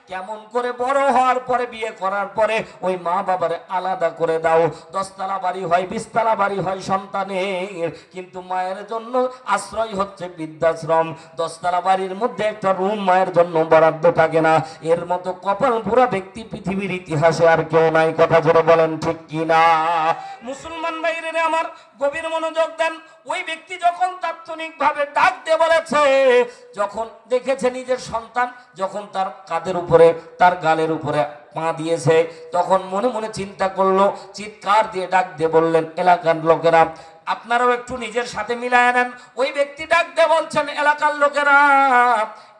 কেমন করে বড় হওয়ার পরে বিয়ে করার পরে ওই মা বাবারে আলাদা করে দাও। 10তলা বাড়ি হয় 20তলা বাড়ি হয় সন্তানের, কিন্তু মায়ের জন্য আশ্রয় হচ্ছে বৃদ্ধাশ্রম। 10তলা বাড়ির মধ্যে একটা রুম মায়ের জন্য বরাদ্দ থাকে না। এর মতো কপাল পুরা ব্যক্তি পৃথিবীর ইতিহাসে আর কেউ নাই। কথা জোরে বলেন ঠিক কিনা? মুসলমান ভাইরে আমার, গভীর মনোযোগ দেন। ওই ব্যক্তি যখন তাৎক্ষণিকভাবে ডাক দিয়ে বলেছে, যখন দেখেছে নিজের সন্তান যখন তার কাঁধের উপরে তার গালের উপরে পা দিয়েছে, তখন মনে মনে চিন্তা করলো, চিৎকার দিয়ে ডাক দিয়ে বললেন, এলাকার লোকেরা আপনারাও একটু নিজের সাথে মিলায় নেন। ওই ব্যক্তি ডাক দিয়ে বলছেন, এলাকার লোকেরা,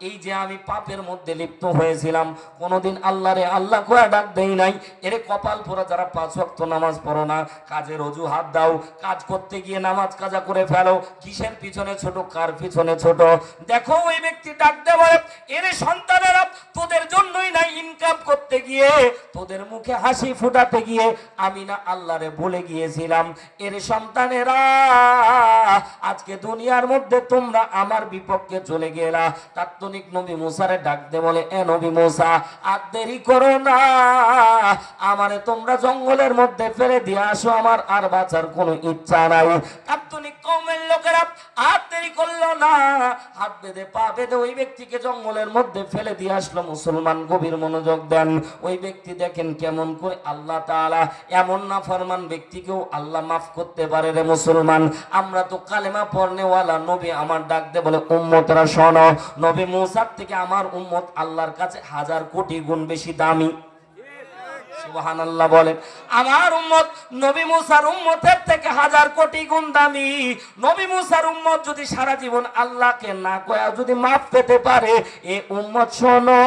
এই যে আমি পাপের মধ্যে লিপ্ত হয়েছিলাম, কোনোদিন আল্লাহরে আল্লাহ কয়া ডাক দেই নাই। এরে কপাল পোড়া যারা 5 ওয়াক্ত নামাজ পড়ো না, কাজের অজুহাত দাও, কাজ করতে গিয়ে নামাজ কাজা করে ফেলো, কিসের পিছনে ছোট, কার পিছনে ছোট। দেখো ওই ব্যক্তি ডাক দিয়ে বলে, এরে সন্তানেরা, তোদের জন্যই নাই ইনকাম করতে গিয়ে, তোদের মুখে হাসি ফুটাতে গিয়ে আমি না আল্লাহরে বলে গিয়েছিলাম। এরে সন্তানেরা, আজকে দুনিয়ার মধ্যে তোমরা আমার বিপক্ষে চলে গেলা। তাৎক্ষণিক নবী মুসারে ডাক দে বলে, এ নবী মুসা, আর দেরি করো না, আমারে তোমরা জঙ্গলের মধ্যে ফেলে দিয়ে আসো, আমার আর বাঁচার কোনো ইচ্ছা নাই। তাৎক্ষণিক কওমের লোকেরা আর দেরি করলো না, হাত বেঁধে পা বেঁধে ওই ব্যক্তিকে জঙ্গলের মধ্যে ফেলে দিয়ে আসলো। মুসলমান গভীর মনোযোগ দেন। ওই ব্যক্তি দেখেন কেমন করে আল্লাহ তাআলা এমন না ফরমান ব্যক্তিকেও আল্লাহ মাফ করতে পারে রে মুসলমান। আমরা তো কালেমা পড়নেওয়ালা, নবী আমার ডাক দে বলে, উম্মতরা শোনো, নবী মুসার থেকে আমার উম্মত আল্লাহর কাছে 1000 কোটি গুণ বেশি দামি। সুবহানাল্লাহ বলেন। আমার উম্মত নবী মুসার উম্মতের থেকে 1000 কোটি গুণ দামি। নবী মুসার উম্মত যদি সারা জীবন আল্লাহকে না কয়া যদি মাফ পেতে পারে, এ উম্মত শোনো,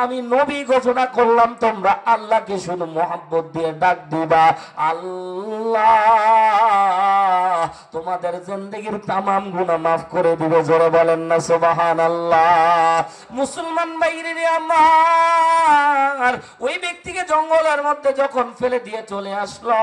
আমি নবী ঘোষণা করলাম, তোমরা আল্লাহকে শুধু মোহাব্বত দিয়ে ডাক দিবা, আল্লাহ তোমাদের জিন্দেগীর তামাম গুনাহ মাফ করে দিবে। জোরে বলেন না সুবহানাল্লাহ। মুসলমান ভাইরে আমার, ওই ব্যক্তিকে জঙ্গলের মধ্যে যখন ফেলে দিয়ে চলে আসলো,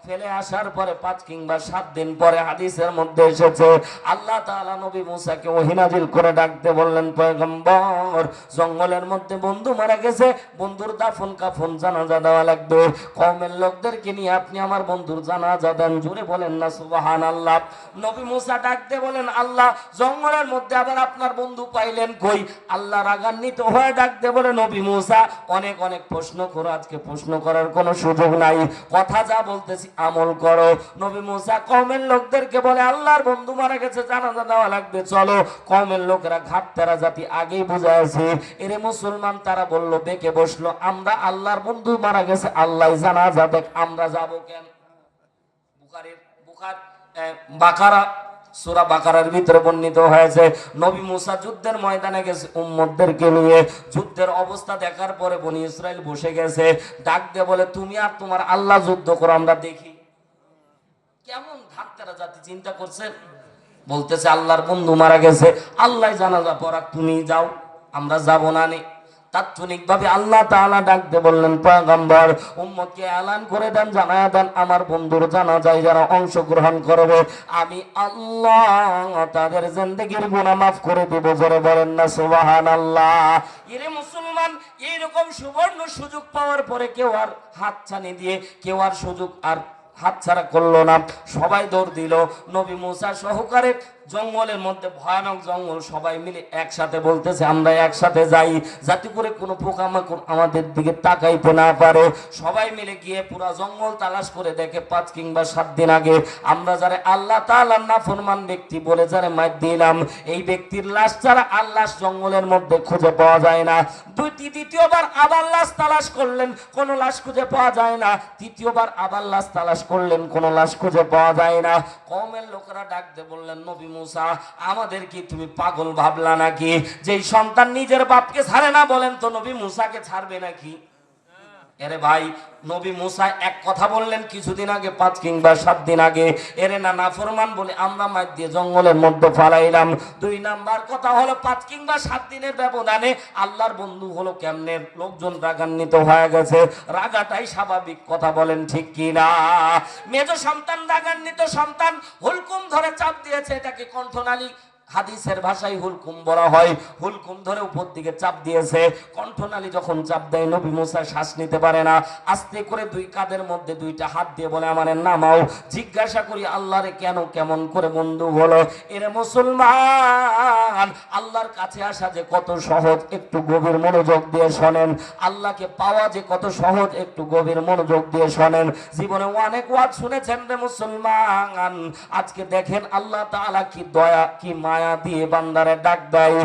ফেলে আসার পরে 5 কিংবা 7 দিন পরে হাদিসের মধ্যে এসেছে, আল্লাহ তাআলা নবী মুসাকে ওহী নাযিল করে ডাকতে বললেন, পয়গম্বর, জঙ্গলের মধ্যে বন্ধু মারা গেছে, বন্ধুর দাফন কাফন জানাজা দেওয়া লাগবে, কওমের লোকদেরকে নিয়ে আপনি আমার বন্ধুর জানাজা দেন। জোরে বলেন না সুবহানাল্লাহ। নবী মুসা ডাকতে বলেন, আল্লাহ, জঙ্গলের মধ্যে আবার আপনার বন্ধু পাইলেন কই? আল্লাহ রাগান্বিত হয়ে ডাকতে বলে, নবী মুসা, অনেক অনেক প্রশ্ন করো, আজকে প্রশ্ন করার কোনো সুযোগ নাই, কথা যা বলতেছি আমল করো। নবী মুসা কওমের লোকদেরকে বলে, আল্লাহর বন্ধু মারা গেছে, জানাজা দেওয়া লাগবে, চলো। কওমের লোকেরা ঘাটতেরা জাতি, আগেই বুঝাইছে। এরে মুসলমান, তারা বলল, বেঁকে বসলো, আমরা আল্লাহর বন্ধু মারা গেছে, আল্লাহ জানাজা দেখ, আমরা যাব কেন? বাকারা, সূরা বাকারার ভিতরে বর্ণিত হয়েছে, নবী মুসা যুদ্ধের ময়দানে গেছে উম্মতদেরকে নিয়ে। যুদ্ধের অবস্থা দেখার পরে বনি ইসরাইল বসে গেছে, ডাক দিয়ে বলে, তুমি আর তোমার আল্লাহ যুদ্ধ করো, আমরা দেখি। কেমন ঘাটতেরা জাতি, চিন্তা করছেন? বলতেছে, আল্লাহর বন্ধু মারা গেছে, আল্লাহ জানাজা পড়াক, তুমি যাও, আমরা যাব না নে। তাৎক্ষণিকভাবে আল্লাহ তাআলা ডাকতে বললেন, পয়গম্বর, উম্মতকে এলান করে দেন, জানায়া দেন, আমার বন্ধুর জানাজায় যারা অংশগ্রহণ করবে, আমি আল্লাহ তাদের জিন্দেগীর গুনাহ মাফ করে দেব। জোরে বলেন না সুবহানাল্লাহ। এরে মুসলমান, এইরকম সুবর্ণ সুযোগ পাওয়ার পরে কেউ আর হাতছানি দিয়ে কেউ আর সুযোগ আর হাতছাড়া করলো না, সবাই দৌড় দিল। নবী মুসা সহকারে জঙ্গলের মধ্যে, ভয়ানক জঙ্গল, সবাই মিলে একসাথে বলতেছে, আমরা একসাথে যাই, যাতে করে কোনো পোকামাকড় আমাদের দিকে তাকাইতে না পারে। সবাই মিলে গিয়ে পুরা জঙ্গল তালাশ করে দেখে, 5 কিংবা 7 দিন আগে আমরা যারা আল্লাহ তাআলার নাফরমান ব্যক্তি বলে যারা মার দিলাম, এই ব্যক্তির লাশ ছাড়া আর লাশ জঙ্গলের মধ্যে খুঁজে পাওয়া যায় না। দ্বিতীয়বার আবার লাশ তালাশ করলেন, কোনো লাশ খুঁজে পাওয়া যায় না। তৃতীয়বার আবার লাশ তালাশ করলেন, কোনো লাশ খুঁজে পাওয়া যায় না। কওমের লোকেরা ডাকতে বললেন, নবী মুসা, আমাদের কি তুমি পাগল ভাবলা নাকি? যেই সন্তান নিজের বাপকে ছাড়ে না, বলেন তো নবী মুসাকে ছাড়বে নাকি? এরে ভাই, নবী মুসা এক কথা বললেন কিছুদিন আগে, 5 কিংবা 7 দিন আগে, এরে না নাফরমান বলে আমরা মার দিয়ে জঙ্গলের মধ্যে ফালাইলাম। 2 নাম্বার কথা হলো, 5 কিংবা 7 দিনের ব্যবধানে আল্লাহর বন্ধু হলো কেমনে? লোকজন রাগান্বিত হয়ে গেছে, রাগাটাই স্বাভাবিক, কথা বলেন ঠিক কিনা? মেজ সন্তান রাগান্বিত সন্তান হুলকুম ধরে চাপ দিয়েছে, এটাকে কণ্ঠনালী হাদিসের ভাষায় হুলকুম বলা হয়। হুলকুম ধরে উপর দিকে চাপ দিয়েছে, কণ্ঠনালী যখন চাপ দেয় নবী মুসা শ্বাস নিতে পারে না। আস্তে করে দুই কাঁধের মধ্যে দুইটা হাত দিয়ে বলে আমারে নামাও। জিজ্ঞাসা করি আল্লাহরে কেন, কেমন করে বন্ধু হলো? এরে মুসলমান, আল্লাহর কাছে আসা যে কত সহজ, একটু গভীর মনোযোগ দিয়ে শোনেন। আল্লাহকে পাওয়া যে কত সহজ, একটু গভীর মনোযোগ দিয়ে শোনেন। জীবনে অনেক ওয়াজ শুনেছেন রে মুসলমান, আজকে দেখেন আল্লাহ তাআলা কি দয়া কি মায়া দিয়ে বান্দারে ডাক দেয়।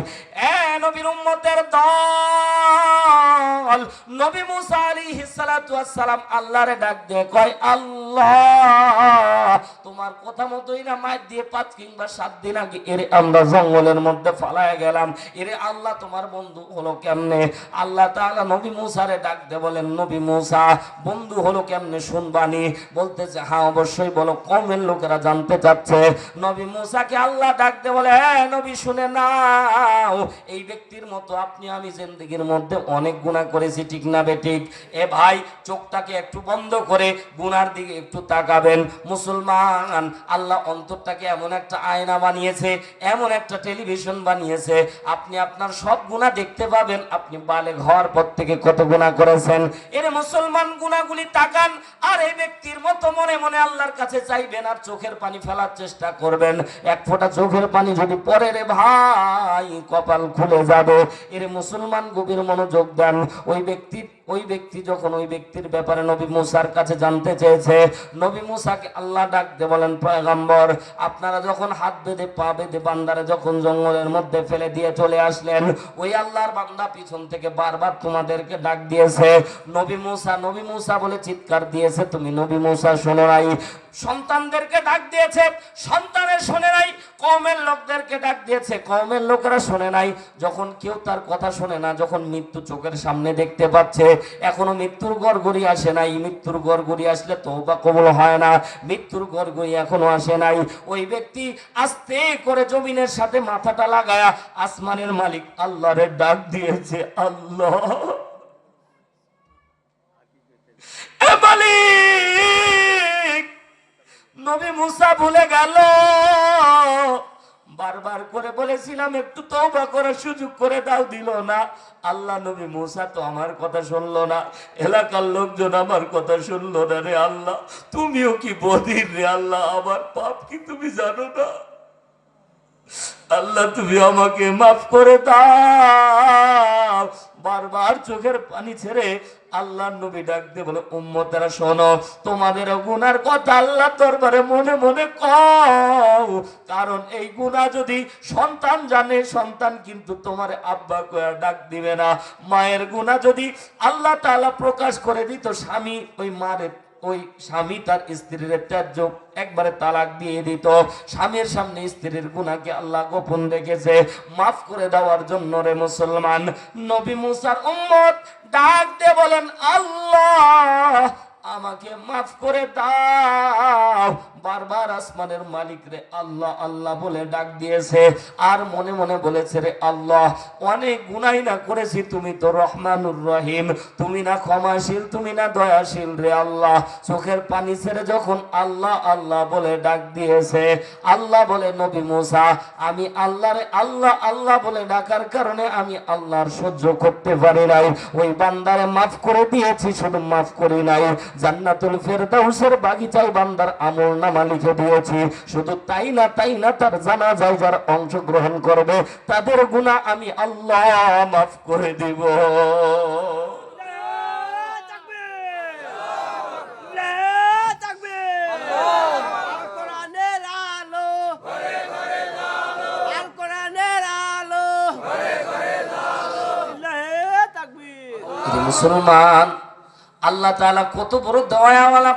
এ নবীর উম্মতের দল, নবী মুসা আলাইহিস সালাতু ওয়াস সালাম আল্লাহরে ডাক দিয়ে কয় আল্লাহ তোমার কথা মতোই না মার দিয়ে 5 কিংবা 7 দিন আগে এরে আমরা জঙ্গলের মধ্যে ফালায় গেলাম, এরে আল্লাহ তোমার বন্ধু হলো কেমনে? আল্লাহ তাআলা নবী মুসারে ডাক দিয়ে বলেন নবী মুসা বন্ধু হলো কেমনে শুনবানি? বলতেছে হ্যাঁ অবশ্যই বলো, কওমের লোকেরা জানতে চাচ্ছে। নবী মুসাকে আল্লাহ ডাক দিয়ে বলে হ্যাঁ নবী শুনে নাও, এই ব্যক্তির মতো আপনি আমি জিন্দেগির মধ্যে অনেক গুনাহ করেছি, ঠিক না বেঠিক? এ ভাই চোখটাকে একটু বন্ধ করে গুনার দিকে একটু তাকাবেন। মুসলমান, আল্লাহ অন্তরটাকে এমন একটা আয়না বানিয়েছে, এমন একটা টেলিভিশন বানিয়েছে, আপনি আপনার সব গুনাহ দেখতে পাবেন। আপনি বালেগ হওয়ার পর থেকে কত গুনাহ করেছেন। এর মুসলমান গুনাহগুলি তাকান, আর এই ব্যক্তির মতো মনে মনে আল্লাহর কাছে চাইবেন আর চোখের পানি ফেলার চেষ্টা করবেন। এক ফোঁটা চোখের পানি যদি পড়ে রে ভাই, কপাল খুলে যাবে। এর মুসলমান গভীর মনোযোগ দেন। ওই ব্যক্তি যখন ওই ব্যক্তির ব্যাপারে নবী মুসার কাছে জানতে চেয়েছে, নবী মুসাকে আল্লাহ ডাক দিয়ে বলেন পয়গম্বর আপনারা যখন হাত বেঁধে পা বেঁধে বান্দারে যখন জঙ্গলের মধ্যে ফেলে দিয়ে চলে আসলেন, ওই আল্লাহর বান্দা পিছন থেকে বারবার তোমাদেরকে ডাক দিয়েছে নবী মুসা বলে চিৎকার দিয়েছে, তুমি নবী মুসা শোনো নাই? সন্তানদেরকে ডাক দিয়েছে, সন্তানের শোনে নাই। কওমের লোকদেরকে ডাক দিয়েছে, কওমের লোকেরা শোনে নাই। যখন কেউ তার কথা শোনে না, যখন মৃত্যু চোখের সামনে দেখতে পাচ্ছে, এখনো মৃত্যুর গড়গড়ি আসে নাই। মৃত্যুর গড়গড়ি আসলে তওবা কবুল হয় না, মৃত্যুর গড়গড়ি এখনো আসে নাই। ওই ব্যক্তি আস্তে করে জমিনের সাথে মাথাটা লাগায়া আসমানের মালিক আল্লাহরে ডাক দিয়েছে, আল্লাহ এ মালিক, নবী মুসা ভুলে গেল, বারবার করে বলেছিলাম একটু তওবা করার সুযোগ করে দাও, দিল না। আল্লাহ নবী মুসা তো আমার কথা শুনলো না, এলাকার লোকজন আমার কথা শুনলো না রে আল্লাহ, তুমিও কি বধির রে আল্লাহ? আমার পাপ কি তুমি জানো না? আল্লাহ তুমি আমাকে মাফ করে দাও। বারবার চোখের পানি ছেড়ে আল্লাহ নবী ডাক দিয়ে বলে উম্মতেরা শোনো, তোমাদের গুনার কথা আল্লাহ দরবারে মনে মনে কও, কারণ এই গুনাহ যদি সন্তান জানে, সন্তান কিন্তু তোমার আব্বা কয়া ডাক দিবে না। মায়ের গুনাহ যদি আল্লাহ তাআলা প্রকাশ করে দিত, স্বামী ওই স্বামী তার স্ত্রীর ত্যায্য একবারে তালাক দিয়ে দিত। স্বামীর সামনে স্ত্রীর গুনাহকে আল্লাহ গোপন রেখেছে মাফ করে দেওয়ার জন্য রে মুসলমান। নবী মুসার উম্মত ডাক দিয়ে বলেন আল্লাহ আমাকে মাফ করে দাও। বারবার আসমানের মালিক রে আল্লাহ আল্লাহ বলে ডাক দিয়েছে, আর মনে মনে বলেছে রে আল্লাহ অনেক গুনাহ না করেছি, তুমি তো রহমানুর রহিম, তুমি না ক্ষমাশীল, তুমি না দয়াশীল রে আল্লাহ। চোখের পানি ছেড়ে যখন আল্লাহ আল্লাহ বলে ডাক দিয়েছে, আল্লাহ বলে নবী মুসা আমি আল্লাহরে আল্লাহ আল্লাহ বলে ডাকার কারণে আমি আল্লাহর সহ্য করতে পারি নাই, ওই বান্দারে মাফ করে দিয়েছি। শুধু মাফ করি নাই, জান্নাতুল ফেরদাউসের বাগিচায় বান্দার আমলনামা লিখে দিয়েছি। শুধু তাই না তার জানাজায় যারা অংশগ্রহণ করবে তাদের গুনাহ আমি আল্লাহ মাফ করে দিব। মুসলমান, আল্লাহ তাআলা কত বড় দয়াওয়ালা,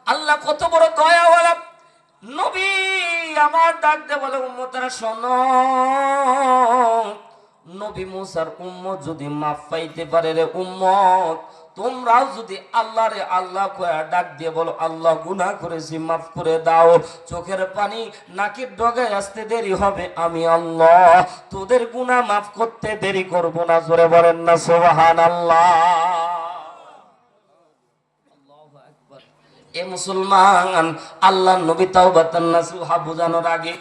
আল্লাহ কত বড় দয়াওয়ালা। নবী আমার ডাক দে বলে উম্মতেরা শোনো, নবী মুসার উম্মত যদি মাফ পাইতে পারে রে উম্মত, তোমরাও যদি আল্লাহরে আল্লাহ কয়া ডাক দিয়ে বলো আল্লাহ গুনাহ করেছি মাফ করে দাও, চোখের পানি নাকের ডগায় আসতে দেরি হবে, আমি আল্লাহ তোদের গুনাহ মাফ করতে দেরি করব না। জোরে বলেন না সুবহানাল্লাহ। এ মুসলমান, আল্লাহ নবী তাওবাতান নাসুহা বুঝানোর আগে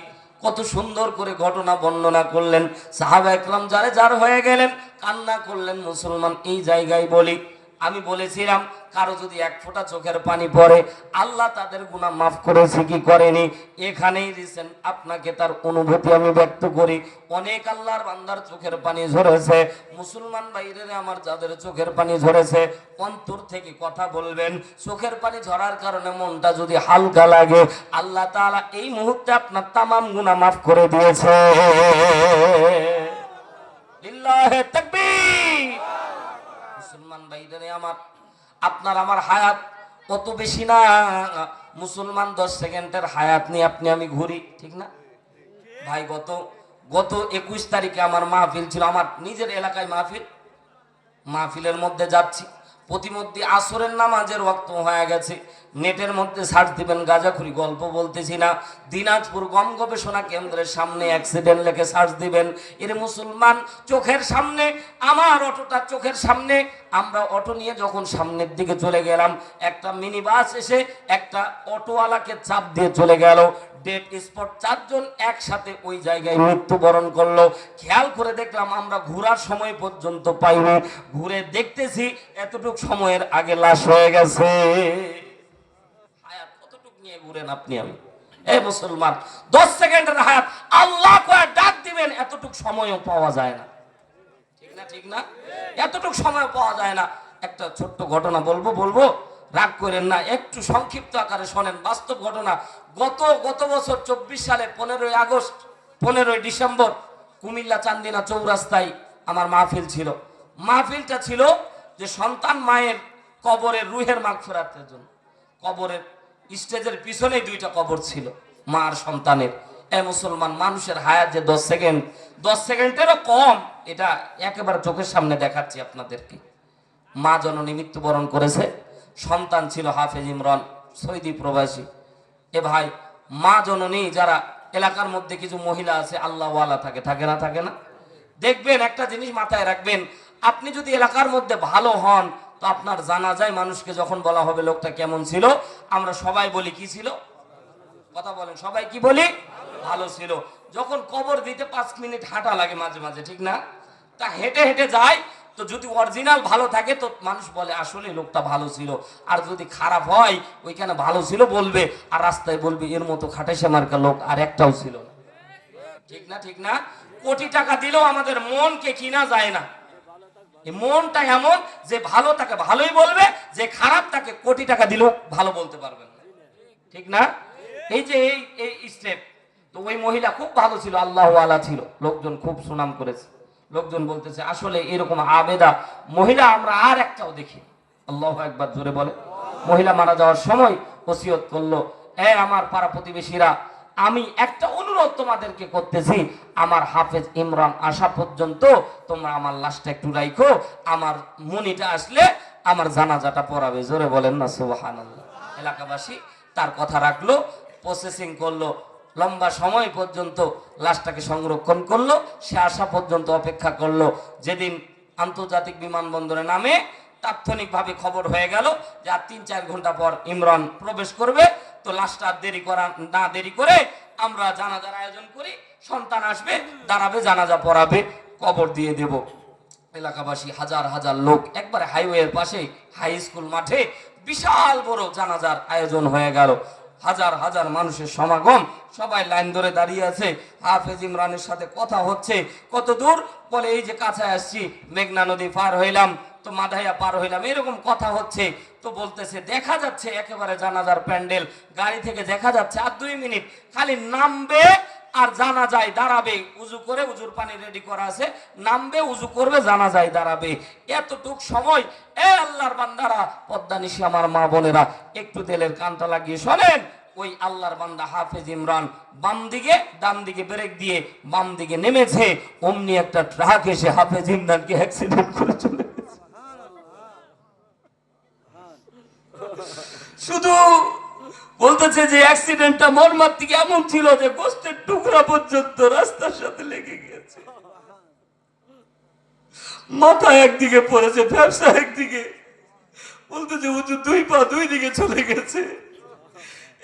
কত সুন্দর করে ঘটনা বর্ণনা করলেন। সাহাবা একরাম যারে যার হয়ে গেলেন, কান্না করলেন। মুসলমান এই জায়গায় বলি, আমি বলেছিলাম কারো যদি এক ফোঁটা চোখের পানি পড়ে আল্লাহ তাদের গুনাহ মাফ করেছে কি করেনি। এখানেই রিসেন্ট আপনাকে তার অনুভূতি আমি ব্যক্ত করি। অনেক আল্লাহর বান্দার চোখের পানি ঝরেছে। মুসলমান বাইরে আমার যাদের চোখের পানি ঝরেছে, অন্তর থেকে কথা বলবেন। চোখের পানি ঝরার কারণে মনটা যদি হালকা লাগে, আল্লাহ তাআলা এই মুহূর্তে আপনার তামাম গুনাহ মাফ করে দিয়েছে। লিল্লাহি তাকবীর। মুসলমান ভাইদের আমার, আপনার আমার হায়াত কত বেশি না। মুসলমান 10 সেকেন্ডের হায়াত নিয়ে আপনি আমি ঘুরি, ঠিক না ভাই? গত 21 তারিখে আমার মাহফিল ছিল, আমার নিজের এলাকায় মাহফিলের মধ্যে যাচ্ছি, প্রতিমধ্যে আসরের নামাজের ওয়াক্ত হয়ে গেছে। নেটের মধ্যে সার্চ দিবেন, গাজাখুরি গল্প বলতেছি না, দিনাজপুর গম গবেষণা কেন্দ্রের সামনে অ্যাক্সিডেন্ট লেখে সার্চ দিবেন। এর মুসলমান চোখের সামনে, আমার অটোটা চোখের সামনে, আমরা অটো নিয়ে যখন সামনের দিকে চলে গেলাম, একটা মিনি বাস এসে একটা অটোওয়ালাকে চাপ দিয়ে চলে গেল। ডেড স্পট, 4 জন একসাথে ওই জায়গায় মৃত্যুবরণ করলো। খেয়াল করে দেখলাম আমরা ঘোরার সময় পর্যন্ত পাইনি, ঘুরে দেখতেছি এতটুকু সময়ের আগে লাশ হয়ে গেছে। হায়াত কতটুকু নিয়ে ঘুরেন আপনি আমি? এই মুসলমান 10 সেকেন্ডের হায়াত, আল্লাহ কয়ে ডাক দিবেন, এতটুকু সময়ও পাওয়া যায় না, ঠিক না? ঠিক না? এতটুকু সময় পাওয়া যায় না। একটা ছোট্ট ঘটনা বলবো, রাগ করেন না, একটু সংক্ষিপ্ত আকারে শোনেন। বাস্তব ঘটনা। গত বছর 24 সালে 15ই আগস্ট, 15ই ডিসেম্বর কুমিল্লা চান্দিনা চৌরাস্তায় আমার মাহফিল ছিল। মাহফিলটা ছিল যে সন্তান মায়ের কবরের রুহের মাগফিরাতের জন্য। কবরের স্টেজের পিছনেই 2টা কবর ছিল, মা আর সন্তানের। এ মুসলমান, মানুষের হায়াত যে 10 সেকেন্ডেরও কম, এটা একেবারে চোখের সামনে দেখাচ্ছি আপনাদেরকে। মা জননী মৃত্যুবরণ করেছে, সন্তান ছিল হাফেজ ইমরান, সৌদি প্রবাসী। এ ভাই, মা জননী যারা এলাকার মধ্যে কিছু মহিলা আছে আল্লাহওয়ালা থাকে না? দেখবেন একটা জিনিস মাথায় রাখবেন, আপনি যদি এলাকার মধ্যে ভালো হন, তো আপনার জানা যায় মানুষকে যখন বলা হবে লোকটা কেমন ছিল, আমরা সবাই বলি কি ছিল? কথা বলেন, সবাই কি বলি? ভালো ছিল। যখন কবর দিতে 5 মিনিট হাঁটা লাগে মাঝে মাঝে, ঠিক না? তা হেঁটে হেঁটে যায়, তো যদি অরিজিনাল ভালো থাকে তো মানুষ বলে আসলে লোকটা ভালো ছিল। আর যদি খারাপ হয়, ওইখানে ভালো ছিল বলবে, আর রাস্তায় বলবে এর মতো খাটাইছে মার্কা লোক আর একটাও ছিল না, ঠিক না? কোটি টাকা দিলেও আমাদের মনকে কিনা যায় না। এই মনটা এমন যে ভালো তাকে ভালোই বলবে, যে খারাপ তাকে কোটি টাকা দিলেও ভালো বলতে পারবেন না, ঠিক না? এই যে এই স্টেপ। তো ওই মহিলা খুব ভালো ছিল, আল্লাহওয়ালা ছিল, লোকজন খুব সুনাম করেছে। লোকজন বলতেছে আসলে এরকম আবেদা মহিলা আমরা আর একটাও দেখি। আল্লাহু আকবার, জোরে বলে। মহিলা মারা যাওয়ার সময় ওসিয়ত করলো, আমার পাড়া প্রতিবেশীরা, আমি একটা অনুরোধ তোমাদেরকে করতেছি, আমার হাফেজ ইমরান আসা পর্যন্ত তোমরা আমার লাশটা একটু রাখো, আমার মনিটা আসলে আমার জানাজাটা পড়াবে। জোরে বলেন না সুবহানাল্লাহ। এলাকাবাসী তার কথা রাখলো, প্রসেসিং করলো, লম্বা সময় পর্যন্ত লাশটাকে সংরক্ষণ করলো, সে আসা পর্যন্ত অপেক্ষা করলো। যেদিন আন্তর্জাতিক বিমানবন্দরে নামে তাৎক্ষণিকভাবে খবর হয়ে গেল যে আর 3-4 ঘন্টা পর ইমরান প্রবেশ করবে। তো লাশটা দেরি করে আমরা জানাজার আয়োজন করি, সন্তান আসবে, দাঁড়াবে, জানাজা পড়াবে, কবর দিয়ে দেব। এলাকাবাসী হাজার হাজার লোক, একবারে হাইওয়ের পাশে হাই স্কুল মাঠে বিশাল বড় জানাজার আয়োজন হয়ে গেল। হাজার হাজার মানুষের সমাগম, সবাই লাইন ধরে দাঁড়িয়ে আছে। হাফেজ ইমরানের সাথে কথা হচ্ছে। কত দূর? বলে এই যে কাছে আসছি, মেঘনা নদী পার হইলাম, তো মাধাইয়া পার হইলাম, এরকম কথা হচ্ছে। তো বলতেছে দেখা যাচ্ছে একেবারে জানাজার প্যান্ডেল, গাড়ি থেকে দেখা যাচ্ছে আর 2 মিনিট খালি নামবে আর জানাজায় দাঁড়াবে। উজু করে, উজুর পানি রেডি করা আছে, নামবে, উজু করবে, জানাজায় দাঁড়াবে। এতটুক সময় আল্লাহর বান্দারা, পদ্মানিশি আমার মা বোনেরা, একটু তেলের কানটা লাগিয়ে শোনেন। ওই আল্লাহর বান্দা হাফেজ ইমরান বাম দিকে, ডান দিকে ব্রেক দিয়ে বাম দিকে নেমেছে, অমনি একটা ট্রাক এসে হাফেজ ইমরানকে অ্যাক্সিডেন্ট করে চলে গেছে। শুধু বলতেছে যে অ্যাক্সিডেন্টটা মর্মান্তিক এমন ছিল যে গোস্তের টুকরা পর্যন্ত রাস্তার সাথে লেগে গেছে। মাথা একদিকে পড়েছে, ব্যবসা একদিকে। বলতেছে হুজুর 2 পা 2 দিকে চলে গেছে।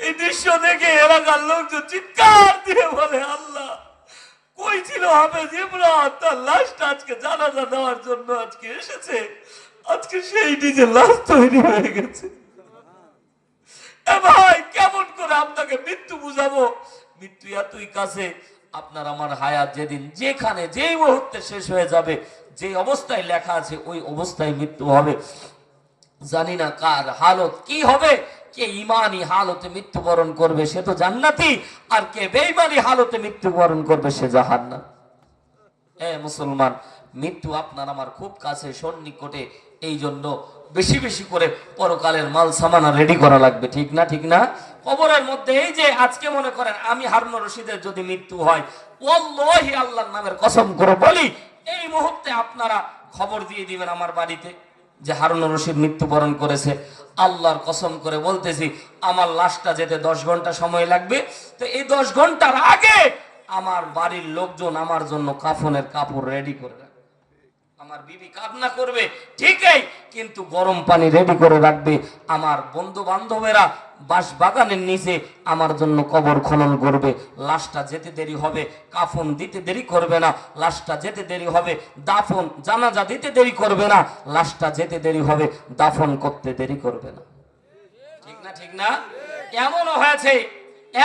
এই দৃশ্য দেখে এলাকার লোকজন চিৎকার দিয়ে দিয়ে বলে, আল্লাহ কই ছিল হাফেজ ইমরান, তার লাশটা আজকে জানাজা দেওয়ার জন্য আজকে এসেছে, আজকে সেই নিজের লাশ তৈরি হয়ে গেছে। এ ভাই, কেমন করে আপনাকে মৃত্যু বুঝাবো? মৃত্যু এতই কাছে। আপনার আমার হায়াত যেদিন যেখানে যেই মুহূর্তে শেষ হয়ে যাবে, যে অবস্থায় লেখা আছে ওই অবস্থায় মৃত্যু হবে। জানি না কার হালত কি হবে। কে ইমানি হালতে মৃত্যুবরণ করবে সে তো জান্নাতি, আর কে বেঈমানি হালতে মৃত্যুবরণ করবে সে জাহান্নাম। মুসলমান, মৃত্যু আপনার আমার খুব কাছে, সন্নিকটে। এই জন্য বেশি বেশি করে পরকালের মাল সামানা রেডি করা লাগবে, ঠিক না? ঠিক না? কবরের মধ্যে এই যে আজকে মনে করেন আমি হারুন রশিদের যদি মৃত্যু হয়, ওয়াল্লাহি আল্লাহর নামের কসম করে বলি, এই মুহূর্তে আপনারা খবর দিয়ে দিবেন আমার বাড়িতে যে হারুন রশিদ মৃত্যুবরণ করেছে। আল্লাহর কসম করে বলতেছি, আমার লাশটা যেতে 10 ঘন্টা সময় লাগবে। তো এই 10 ঘন্টার আগে আমার বাড়ির লোকজন আমার জন্য কাফনের কাপড় রেডি করে রাখবে। আমার বিবি কান্না করবে ঠিকই, কিন্তু গরম পানি রেডি করে রাখবে। আমার বন্ধু বান্ধবেরা বাঁশ বাগানের নিচে আমার জন্য কবর খনন করবে। লাশটা যেতে দেরি হবে, কাফন দিতে দেরি করবে না। লাশটা যেতে দেরি হবে, দাফন জানাজা দিতে দেরি করবে না। লাশটা যেতে দেরি হবে, দাফন করতে দেরি করবে না। ঠিক না? ঠিক না? এমনও হয়েছে,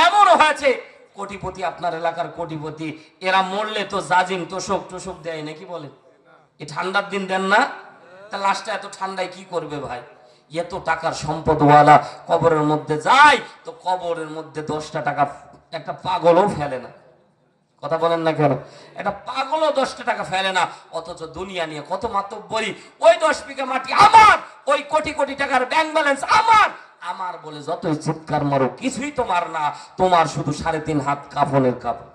এমনও হয়েছে, কোটিপতি, আপনার এলাকার কোটিপতি, এরা মরলে তো জাজিম তোষক টোষক দেয় নাকি বলে? এই ঠান্ডার দিন দেন না? তা লাশটা এত ঠান্ডায় কি করবে ভাই? এত টাকার সম্পদওয়ালা কবরের মধ্যে যায় তো কবরের মধ্যে 10টা টাকা একটা পাগলও ফেলে না। কথা বলেন না কেন? একটা পাগলও 10টা টাকা ফেলে না। অথচ দুনিয়া নিয়ে কত মাতব্বরি। ওই 10 বিঘা মাটি আমার, ওই কোটি কোটি টাকার ব্যাংক ব্যালেন্স আমার, আমার বলে যতই চিৎকার মারো কিছুই তোমার না। তোমার শুধু 3.5 হাত কাফনের কাপড়।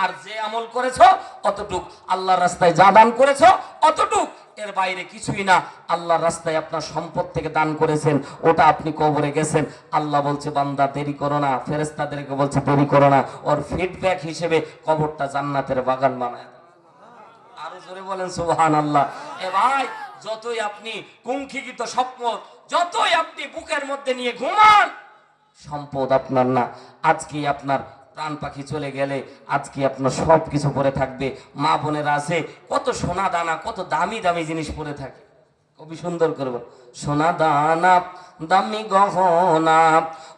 আর যে আমল করেছো অতটুক, আল্লাহর রাস্তায় যা দান করেছো অতটুক, এর বাইরে কিছুই না। আল্লাহর রাস্তায় আপনার সম্পদ থেকে দান করেছেন, ওটা আপনি কবরে গেছেন। আল্লাহ বলছে বান্দা দেরি করো না, ফেরেশতাদেরকে বলছে দেরি করো না। ওর ফিডব্যাক হিসেবে কবরটা জান্নাতের বাগান বানায়। আরো জোরে বলেন সুবহানাল্লাহ। এ ভাই, যতই আপনি কুঙ্খিত স্বপ্ন, যতই আপনি বুকের মধ্যে নিয়ে ঘুমান, সম্পদ আপনার না। আজকে আপনার প্রাণ পাখি চলে গেলে আজকে আপনার সব কিছু পরে থাকবে। মা বোনেরা আছে, কত সোনা দানা, কত দামি দামি জিনিস পরে থাকে। কবি সুন্দর করব, সোনা দানা দামি গহনা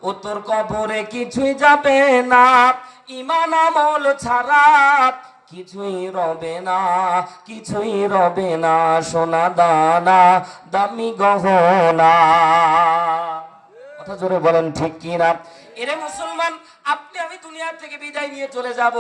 ও তোর কবরে কিছুই যাবে না, ঈমান আমল ছাড়া কিছুই রবে না, কিছুই রবে না, সোনা দানা দামি গহনা। কথা জোরে বলেন ঠিক কি না? এরে মুসলমান, আপনি আমি দুনিয়া থেকে বিদায় নিয়ে চলে যাব।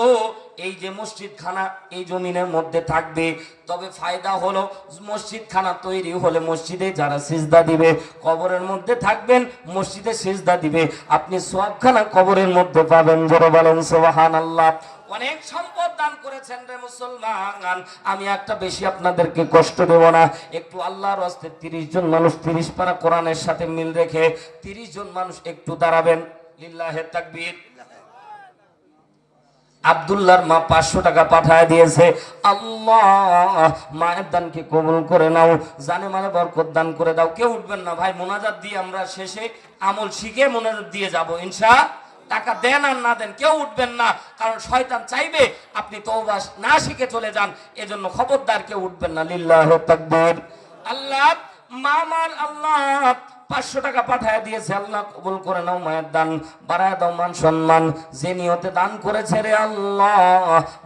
এই যে মসজিদ খানা এই জমিনের মধ্যে থাকবে, তবে ফায়দা হলো মসজিদ খানা তৈরি হলে মসজিদে যারা সিজদা দিবে কবরের মধ্যে থাকবেন, মসজিদে সিজদা দিবে, আপনি সওয়াবখানা কবরের মধ্যে পাবেন। জোরে বলেন সুবহানাল্লাহ। অনেক সম্পদ দান করেছেন রে মুসলমান, আমি একটা বেশি আপনাদেরকে কষ্ট দেব না। একটু আল্লাহর রাস্তায় 30 জন মানুষ 30 পারা কোরআনের সাথে মিল রেখে 30 জন মানুষ একটু দাঁড়াবেন। লিল্লাহে তাকবীর। আব্দুল্লাহর মা 500 টাকা পাঠায় দিয়েছে। আল্লাহ মায়ের দানকে কবুল করে নাও, জানে মানে বরকত দান করে দাও। কেউ উঠবেন না ভাই, মোনাজাত দিয়ে আমরা শেষে আমল শিখে মোনাজাত দিয়ে যাব ইনশাআল্লাহ। টাকা দেন আর না দেন কেউ উঠবেন না, কারণ শয়তান চাইবে আপনি তওবা না শিখে চলে যান। এজন্য খবরদার কেউ উঠবেন না। লিল্লাহে তাকবীর। আল্লাহ মামার আল্লাহ 500 টাকা পাঠায় দিয়েছে, আল্লাহ কবুল করে নাও, মায়ের দান বাড়ায় দাও, মান সম্মান যে নিয়তে দান করেছে রে আল্লাহ,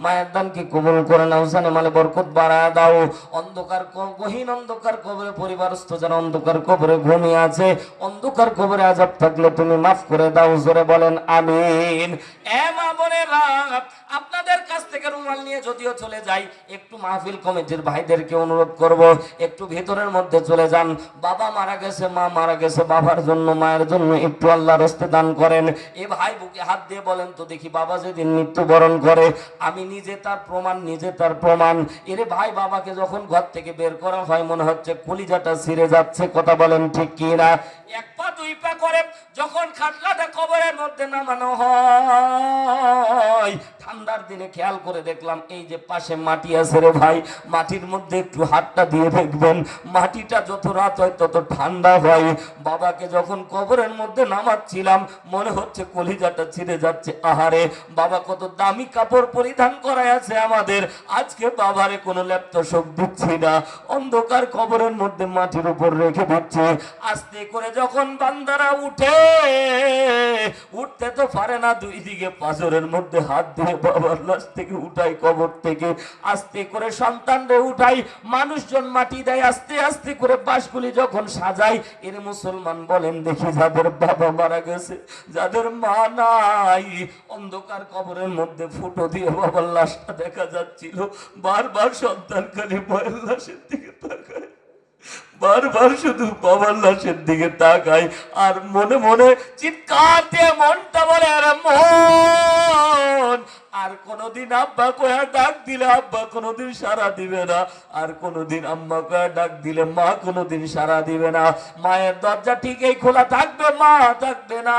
মায়ের দানকে কবুল করে নাও, জানে মালে বরকত বাড়ায় দাও। অন্ধকার গহীন অন্ধকার কবরে পরিবারস্থ যারা অন্ধকার কবরে ঘুমিয়ে আছে, অন্ধকার কবরে আযাব থাকলে তুমি মাফ করে দাও। জোরে বলেন আমিন। এ মা বোনেরা, আপনাদের কাছ থেকে রুমাল নিয়ে যদিও চলে যাই, একটু মাহফিল কমিটির ভাইদেরকে অনুরোধ করব, একটু ভেতরের মধ্যে চলে যান। বাবা মারা গেছে, মা মারা গেছে, বাবার জন্য মায়ের জন্য একটু আল্লাহর রাস্তায় দান করেন। এ ভাই বুকে হাত দিয়ে বলেন তো দেখি, বাবা যেদিন মৃত্যুবরণ করে আমি নিজে তার প্রমাণ, নিজে তার প্রমাণ। এরে ভাই, বাবাকে যখন ঘর থেকে বের করা হয় মনে হচ্ছে কলিজাটা ছিঁড়ে যাচ্ছে। কথা বলেন ঠিক কি না? 1 পা 2 পা করে যখন খাটলাটা কবরের মধ্যে নামানো হয়, ঠান্ডা ঠান্ডার দিনে খেয়াল করে দেখলাম এই যে পাশে মাটি আছে রে ভাই, মাটির মধ্যে একটু হাতটা দিয়ে দেখবেন, মাটিটা যত রাত হয় তত ঠান্ডা হয়। বাবাকে যখন কবরের মধ্যে নামাচ্ছিলাম মনে হচ্ছে কলিজাটা ছিঁড়ে যাচ্ছে। আহারে, বাবা কত দামি কাপড় পরিধান করায় আছে আমাদের, আজকে বাবারে কোনো ল্যাপটপ দিচ্ছি না, অন্ধকার কবরের মধ্যে মাটির উপর রেখে দিচ্ছে। আস্তে করে যখন বান্দারা উঠতে তো পারে না, দুই দিকে পাথরের মধ্যে হাত দিয়ে বাবার লাশ থেকে উঠাই, কবর থেকে আস্তে করে সন্তানরে উঠাই, মানুষজন মাটি দেয়, আস্তে আস্তে করে বাঁশগুলি যখন সাজাই। এর মুসলমান বলেন দেখি, যাদের বাবা মারা গেছে, যাদের মা নাই, অন্ধকার কবরের মধ্যে ফুটো দিয়ে বাবার লাশটা দেখা যাচ্ছিল, বারবার সন্তান খালি মায়ের লাশের দিকে তাকায়, বারবার শুধু বাবার লাশের দিকে তাকায়, আর মনে মনে চিৎকার দিয়ে মনটা বলে, আরে মন, আর কোনদিন আব্বা কয়া ডাক দিলে আব্বা কোনদিন সাড়া দিবে না, আর কোনদিন আম্মা কয়া ডাক দিলে মা কোনদিন সাড়া দিবে না। মায়ের দরজা ঠিকই খোলা থাকবে, মা থাকবে না।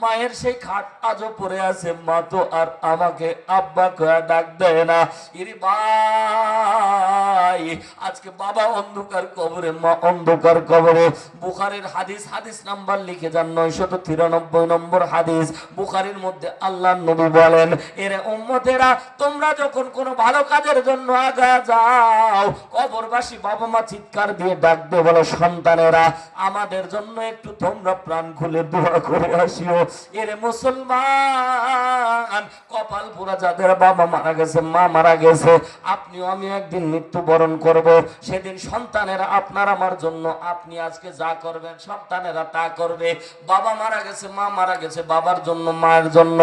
মায়ের সেই খাট আজও পড়ে আছে, মা তো আর আমাকে আব্বা কয়া ডাক দেয় না। ইরে ভাই, আজকে বাবা অন্ধকার কবরে, মা অন্ধকার কবরে। বুখারীর হাদিস, হাদিস নাম্বার লিখে যান 993 নম্বর হাদিস। বুখারীর মধ্যে আল্লাহর নবী বলেন, এরে উম্মতেরা, তোমরা যখন কোনো ভালো কাজের জন্য আগা যাও, কবরবাসী বাবা মা চিৎকার দিয়ে ডাক দিয়ে বলো, সন্তানেরা আমাদের জন্য একটু তোমরা প্রাণ খুলে দোয়া করে আসিও। এরে মুসলমান, কপাল পুরা যাদের বাবা মারা গেছে, মা মারা গেছে, আপনিও আমি একদিন মৃত্যুবরণ করব। সেদিন সন্তানেরা আপনার আমার জন্য, আপনি আজকে যা করবেন সন্তানেরা তা করবে। বাবা মারা গেছে, মা মারা গেছে, বাবার জন্য মায়ের জন্য।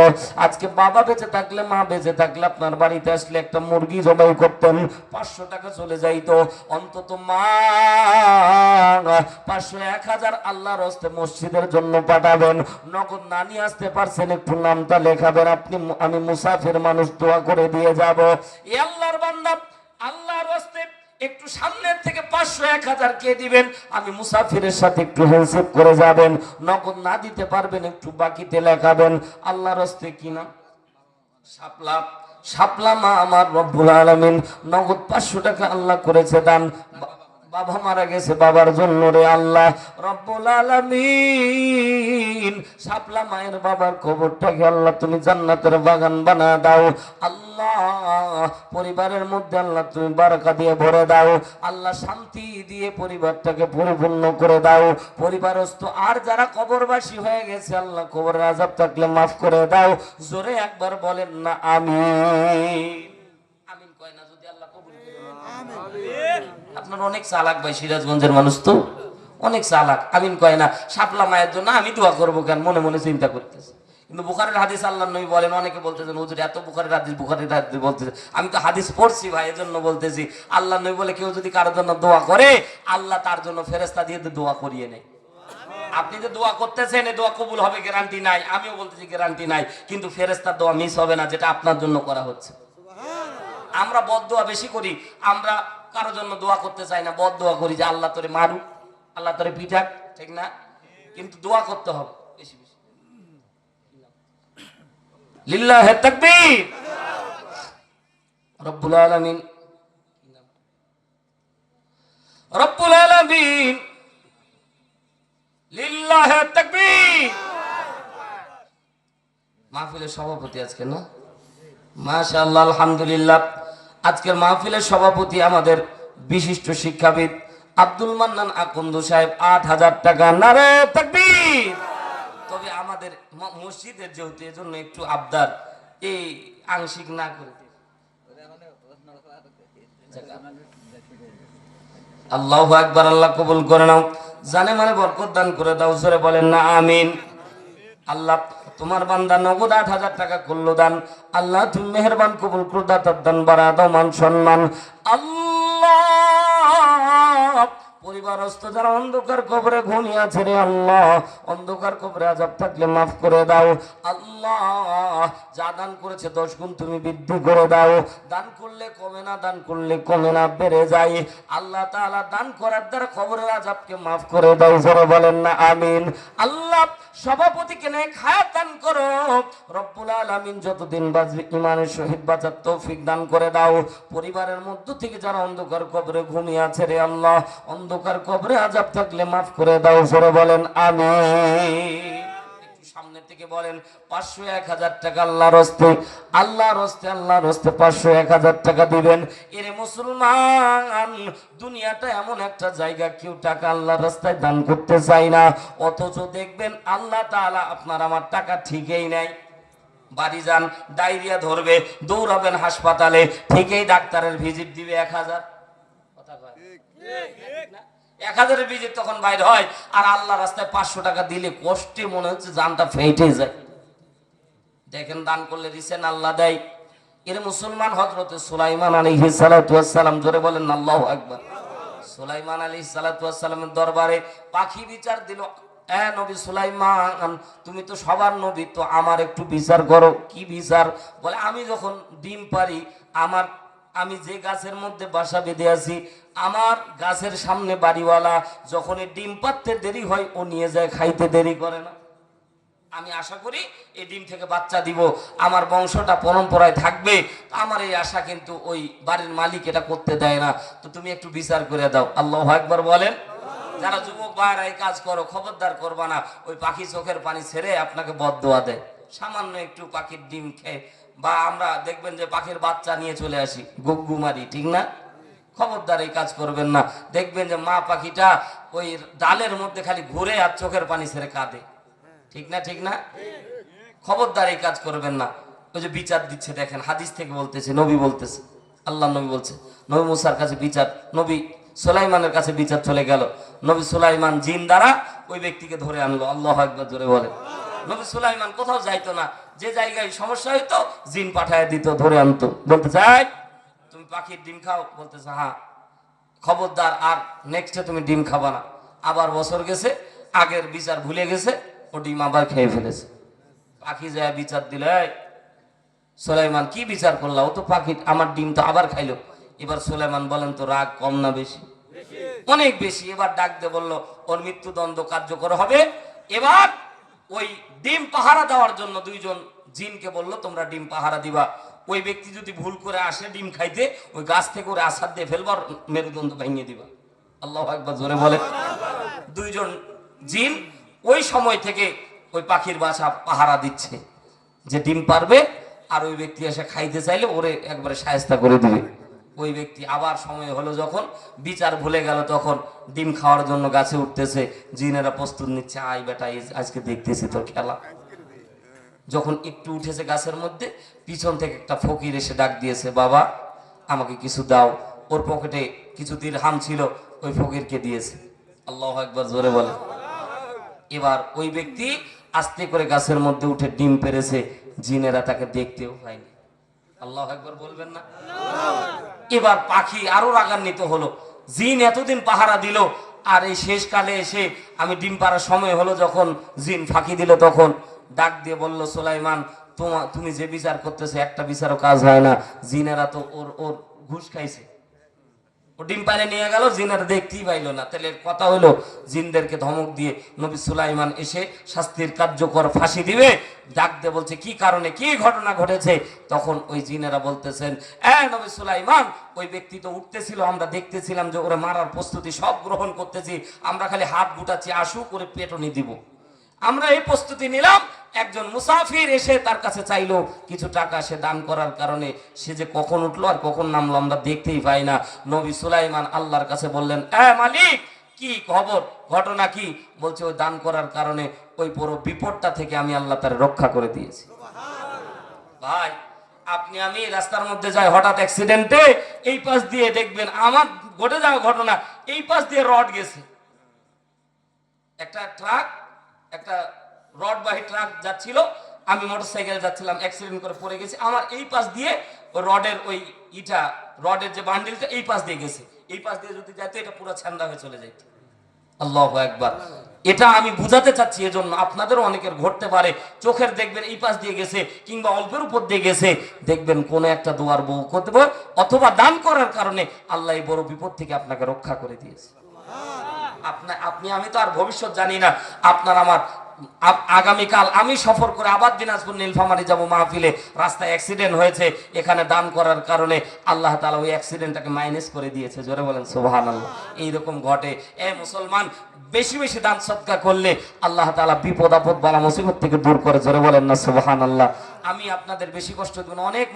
আজকে বাবা বেঁচে থাকলে, মা বেঁচে থাকলে আপনার বাড়িতে আসলে একটা মুরগি জবাই করতেন, 500 টাকা চলে যাইতো। অন্তত মা 500, 1000 আল্লাহর হস্তে মসজিদের জন্য পাঠাবেন। নগদ নানি আসতে পারছেন, একটু নামটা লেখাবেন, আপনি আমি মুসাফির মানুষ, দোয়া করে দিয়ে যাব। এ আল্লাহর বান্দা, আল্লাহর হস্তে একটু সামনের থেকে 500, 1000 কে দিবেন, আমি মুসাফিরের সাথে একটু হ্যান্ডশেক করে যাবেন। নগদ না দিতে পারবেন, একটু বাকিতে লেখাবেন। আল্লাহর হস্তে কি নাম? শাপলা। শাপলা মা আমার রব্বুল আলামিন নগদ 500 টাকা আল্লাহ করেছে দান। বাবা মারা গেছে, বাবার জন্য রে আল্লাহ রব্বুল আলামিন, শাপলা মায়ের বাবার কবরটাকে আল্লাহ তুমি জান্নাতের বাগান বানা দাও। আল্লাহ পরিবারের মধ্যে আল্লাহ তুমি বারাকা দিয়ে ভরে দাও। আল্লাহ শান্তি দিয়ে পরিবারটাকে পরিপূর্ণ করে দাও। পরিবারস্থ আর যারা কবরবাসী হয়ে গেছে, আল্লাহ কবরের আযাব থাকলে মাফ করে দাও। জোরে একবার বলেন না আমিন। আমিন কয় না যদি আল্লাহ কবুল করে। আপনার অনেক চালাক ভাই, সিরাজগঞ্জের মানুষ তো অনেক চালাক, আমিন কয় না। শাপলা মায়ের জন্য আমি দোয়া করবো কেন, মনে মনে চিন্তা করতেছে। কিন্তু বুখারীর হাদিস আল্লাহর নবী বলেন, অনেকে বলতেছেন হুজুর এত বুখারীর হাদিস বলতেছে, আমি তো হাদিস পড়ছি ভাই, এজন্য বলতেছি। আল্লাহর নবী বলে, কেউ যদি কারোর জন্য দোয়া করে, আল্লাহ তার জন্য ফেরেশতা দিয়ে দোয়া করিয়ে নেয়। আপনি যে দোয়া করতেছেন, এই দোয়া কবুল হবে গ্যারান্টি নাই, আমিও বলতেছি গ্যারান্টি নাই, কিন্তু ফেরেশতার দোয়া মিস হবে না, যেটা আপনার জন্য করা হচ্ছে। আমরা বদদোয়া বেশি করি, আমরা কারো জন্য দোয়া করতে চাই না, বদদোয়া করি যে আল্লাহ তোরে মারুক, আল্লাহ তোরে পিঠাক, ঠিক না? কিন্তু দোয়া করতে হবে বেশি বেশি। লিল্লাহে তাকবীর। রব্বুল আলামিন, রব্বুল আলামিন, লিল্লাহে তাকবীর। মাহফিলের সভাপতি আজকে না, মাশাআল্লাহ, আলহামদুলিল্লাহ। আজকের মাহফিলের সভাপতি আমাদের বিশিষ্ট শিক্ষাবিদ আব্দুল মান্নান আকন্দ সাহেব, 8000 টাকা। নারে তাকবীর। তবে আমাদের মসজিদের যেহেতু, এজন্য একটু আবদার, এই আংশিক না করে আল্লাহু আকবার। আল্লাহ কবুল করে নাও, জানে মানে বরকত দান করে দাও। জোরে বলেন না আমিন। আল্লাহ তোমার বান্দা নগদ 8000 টাকা করলো দান, আল্লাহ তুমি মেহেরবান কবুল করে দাতার দান বাড়া দাও, মান সম্মান। আল্লাহ পরিবারস্থ যারা অন্ধকার কবরে ঘুমিয়ে আছে রে আল্লাহ, অন্ধকার কবরে আযাব থাকলে মাফ করে দাও আল্লাহ। যা দান করেছে 10 গুণ তুমি বৃদ্ধি করে দাও। দান করলে কমে না, দান করলে কমে না, বেড়ে যায়। আল্লাহ তাআলা দান করার দ্বারা কবরের আযাবকে মাফ করে দাও, জোরে বলেন না আমিন। আল্লাহ সভাপতিকে নেক হায়াত দান করো রব্বুল আলামিন, যতদিন বাঁচবে ঈমানের সহিত বাঁচার তৌফিক দান করে দাও। পরিবারের মধ্য থেকে যারা অন্ধকার কবরে ঘুমিয়ে আছে রে আল্লাহ, অন্ধকার কবরে আযাব থাকলে মাফ করে দাও, জোরে বলেন আমিন। একটু সামনে থেকে বলেন 500 1000 টাকা আল্লাহর হস্তে, আল্লাহর হস্তে, আল্লাহর হস্তে 500 1000 টাকা দিবেন। এরে মুসলমান, দুনিয়াটা এমন একটা জায়গা, কেউ টাকা আল্লাহর রাস্তায় দান করতে চায় না, অথচ দেখবেন আল্লাহ তাআলা আপনার আমার টাকা ঠিকই নাই। বাড়ি যান, ডায়রিয়া ধরবে, দৌড়াবেন হাসপাতালে, ঠিকই ডাক্তারের ভিজিট দিবে 1000। কথা কয় 1000-এর ভিজিট তখন বাইরে হয়, আর আল্লাহ রাস্তায় 500 টাকা দিলে কষ্টে মনে হচ্ছে জানটা ফেটে যায়। দেখেন দান করলে রিসেন আল্লাহ দেয়। এর মুসলমান হযরতে সুলাইমান আলাইহিস সালাতু ওয়াস সালাম, জোরে বলেন আল্লাহু আকবার। সুলাইমান আলাইহিস সালাতু ওয়াস সালামের দরবারে পাখি বিচার দিল, এ নবী সুলাইমান, তুমি তো সবার নবী, তো আমার একটু বিচার করো। কি বিচার? বলে আমি যখন ডিম পারি, আমি যে গাছের মধ্যে বাসা বেঁধে আছি, আমার গাছের সামনে বাড়িওয়ালা যখন ডিম পাড়তে দেরি হয়, ও নিয়ে যায় খাইতে, দেরি করে না। আমি আশা করি এই ডিম থেকে বাচ্চা দিব, আমার বংশটা পরম্পরায় থাকবে। আমার এই আশা কিন্তু ওই বাড়ির মালিক এটা করতে দেয় না, তো তুমি একটু বিচার করে দাও। আল্লাহু আকবার বলেন। যারা যুবক ভাইরা এই কাজ করো, খবরদার করবা না। ওই পাখি চোখের পানি ছেড়ে আপনাকে বদদোয়া দেয়। সামান্য একটু পাখির ডিম খেয়ে, বা আমরা দেখবেন যে পাখির বাচ্চা নিয়ে চলে আসি, গুগ্গু মারি, ঠিক না? খবরদার এই কাজ করবেন না। দেখবেন যে মা পাখিটা ওই ডালের মধ্যে খালি ঘুরে আর চোখের পানি ছেড়ে কাঁদে, ঠিক না? ঠিক না? খবরদার এই কাজ করবেন না। ওই যে বিচার দিচ্ছে, দেখেন হাদিস থেকে বলতেছে, নবী বলতেছে, আল্লাহ নবী বলছে, নবী মুসার কাছে বিচার, নবী সুলাইমানের কাছে বিচার চলে গেল। নবী সুলাইমান জিন দ্বারা ওই ব্যক্তিকে ধরে আনলো। আল্লাহু আকবার, জোরে বলে। নবী সুলাইমান কোথাও যাইতো না, যে জায়গায় সমস্যা হইতো জিন পাঠায় দিত, ধরে আনতো। বলতে চাই তুমি পাখির ডিম খাও, বলতেছে হ্যাঁ। খবরদার আর নেক্সটে তুমি ডিম খাবা না। আবার বছর গেছে, আগের বিচার ভুলে গেছে, ও ডিম আবার খেয়ে ফেলেছে। পাখি যায় বিচার দিল, সুলাইমান কি বিচার করলা? ও তো পাখি আমার ডিম তো আবার খাইলো। এবার সুলাইমান বলেন তো রাগ কম না বেশি? অনেক বেশি। এবার ডাক দিয়ে বললো, ওর মৃত্যুদণ্ড কার্যকর হবে। এবার ওই ডিম পাহারা দেওয়ার জন্য 2 জন জিনকে বললো, তোমরা ডিম পাহারা দিবা। ওই ব্যক্তি যদি ভুল করে আসে ডিম খাইতে, ওই গাছ থেকে ওরে আছাড় দিয়ে ফেলবার, মেরুদণ্ড ভেঙে দিবা। আল্লাহু আকবার, জোরে বলে। 2 জন জিন ওই সময় থেকে ওই পাখির বাসা পাহারা দিচ্ছে, যে ডিম পারবে আর ওই ব্যক্তি এসে খাইতে চাইলে ওরে একবারে শায়েস্তা করে দিবে। ওই ব্যক্তি আবার সময় হলো, যখন বিচার ভুলে গেল, তখন ডিম খাওয়ার জন্য গাছে উঠতেছে, জিনেরা প্রস্তুত নিচ্ছে, আই বেটা আজকে দেখতেছি তোর খেলা। যখন একটু উঠেছে গাছের মধ্যে, পিছন থেকে একটা ফকির এসে ডাক দিয়েছে, বাবা আমাকে কিছু দাও। ওর পকেটে কিছু দিরহাম ছিল, ওই ফকিরকে দিয়েছে। আল্লাহু আকবার, জোরে বলে। এবার ওই ব্যক্তি আস্তে করে গাছের মধ্যে উঠে ডিম পেরেছে, জিনেরা তাকে দেখতেও পায়নি। আল্লাহু আকবার বলবেন না? এবার পাখি আরো রাগান্বিত হলো, জিন এতদিন পাহারা দিল, আর এই শেষকালে এসে আমি ডিম পাড়ার সময় হলো, যখন জিন ফাঁকি দিল, তখন ডাক দিয়ে বলল, সুলাইমান তুমি যে বিচার করতেছো একটা বিচারও কাজ হয় না। জিনেরা তো ওর ঘুষ খাইছে। ও ডিম পাড়ে নিয়ে গেল, জিনেরা দেখতেই পাইলো না। তাহলে কথা হলো, জিনদেরকে ধমক দিয়ে নবী সুলাইমান এসে শাস্তির কার্যকর ফাঁসি দিবে। ডাক দিয়ে বলছে, কি কারণে, কি ঘটনা ঘটেছে? তখন ওই জিনেরা বলতেছেন, নবী সুলাইমান, ওই ব্যক্তি তো উঠতেছিল, আমরা দেখতেছিলাম যে ওরা মারার প্রস্তুতি সব গ্রহণ করতেছি, আমরা খালি হাত গুটাচ্ছি, আশু করে পেটনি দিব। আমরা এই প্রস্তুতি নিলাম, একজন মুসাফির এসে তার কাছে চাইলো কিছু টাকা, সে দান করার কারণে সে যে কখন উঠলো আর কখন নামলো আমরা দেখতেই পাই না। নবী সুলাইমান আল্লাহর কাছে বললেন, মালিক কি খবর, ঘটনা কি? বলছে, ওই দান করার কারণে ওই পুরো বিপদটা থেকে আমি আল্লাহ তার রক্ষা করে দিয়েছি। ভাই আপনি আমি রাস্তার মধ্যে যাই, হঠাৎ অ্যাক্সিডেন্টে এই পাশ দিয়ে দেখবেন, আমার ঘটে যাওয়া ঘটনা, এই পাশ দিয়ে রড গেছে, একটা ট্রাক, একটা রডবাহী ট্রাক যাচ্ছিল, আমি মোটরসাইকেলে যাচ্ছিলাম, অ্যাক্সিডেন্ট করে পড়ে গেছি, আমার এই পাশ দিয়ে রডের যে বান্ডিলটা এই পাশ দিয়ে গেছে, এই পাশ দিয়ে যদি যাইতো এটা পুরো ছেন্দা হয়ে চলে যাইত। আল্লাহু আকবার। এটা আমি বুঝাতে চাচ্ছি, এজন্য আপনাদেরও অনেকের ঘটতে পারে, চোখের দেখবেন এই পাশ দিয়ে গেছে কিংবা অল্পের উপর দিয়ে গেছে, দেখবেন কোন একটা দোয়ার বউ করতে অথবা দান করার কারণে আল্লাহ এই বড় বিপদ থেকে আপনাকে রক্ষা করে দিয়েছে। আপনি আমি তো আর ভবিষ্যৎ জানি না, আপনার আমার আগামীকাল আমি সফর করে আবার দিনাজপুর নীলফামারী যাব মাহফিলে, রাস্তায় অ্যাক্সিডেন্ট হয়েছে, এখানে দান করার কারণে আল্লাহ তাআলা ওই অ্যাক্সিডেন্টটাকে মাইনাস করে দিয়েছে। জোরে বলেন সুবহানাল্লাহ। এইরকম ঘটে। এ মুসলমান, বেশি বেশি দান সদকা করলে আল্লাহ তাআলা বিপদ আপদ বালা মুসিবত থেকে দূর করে। জোরে বলেন না সুবহানাল্লাহ। আমি আপনাদের বেশি কষ্ট দেব না। অনেক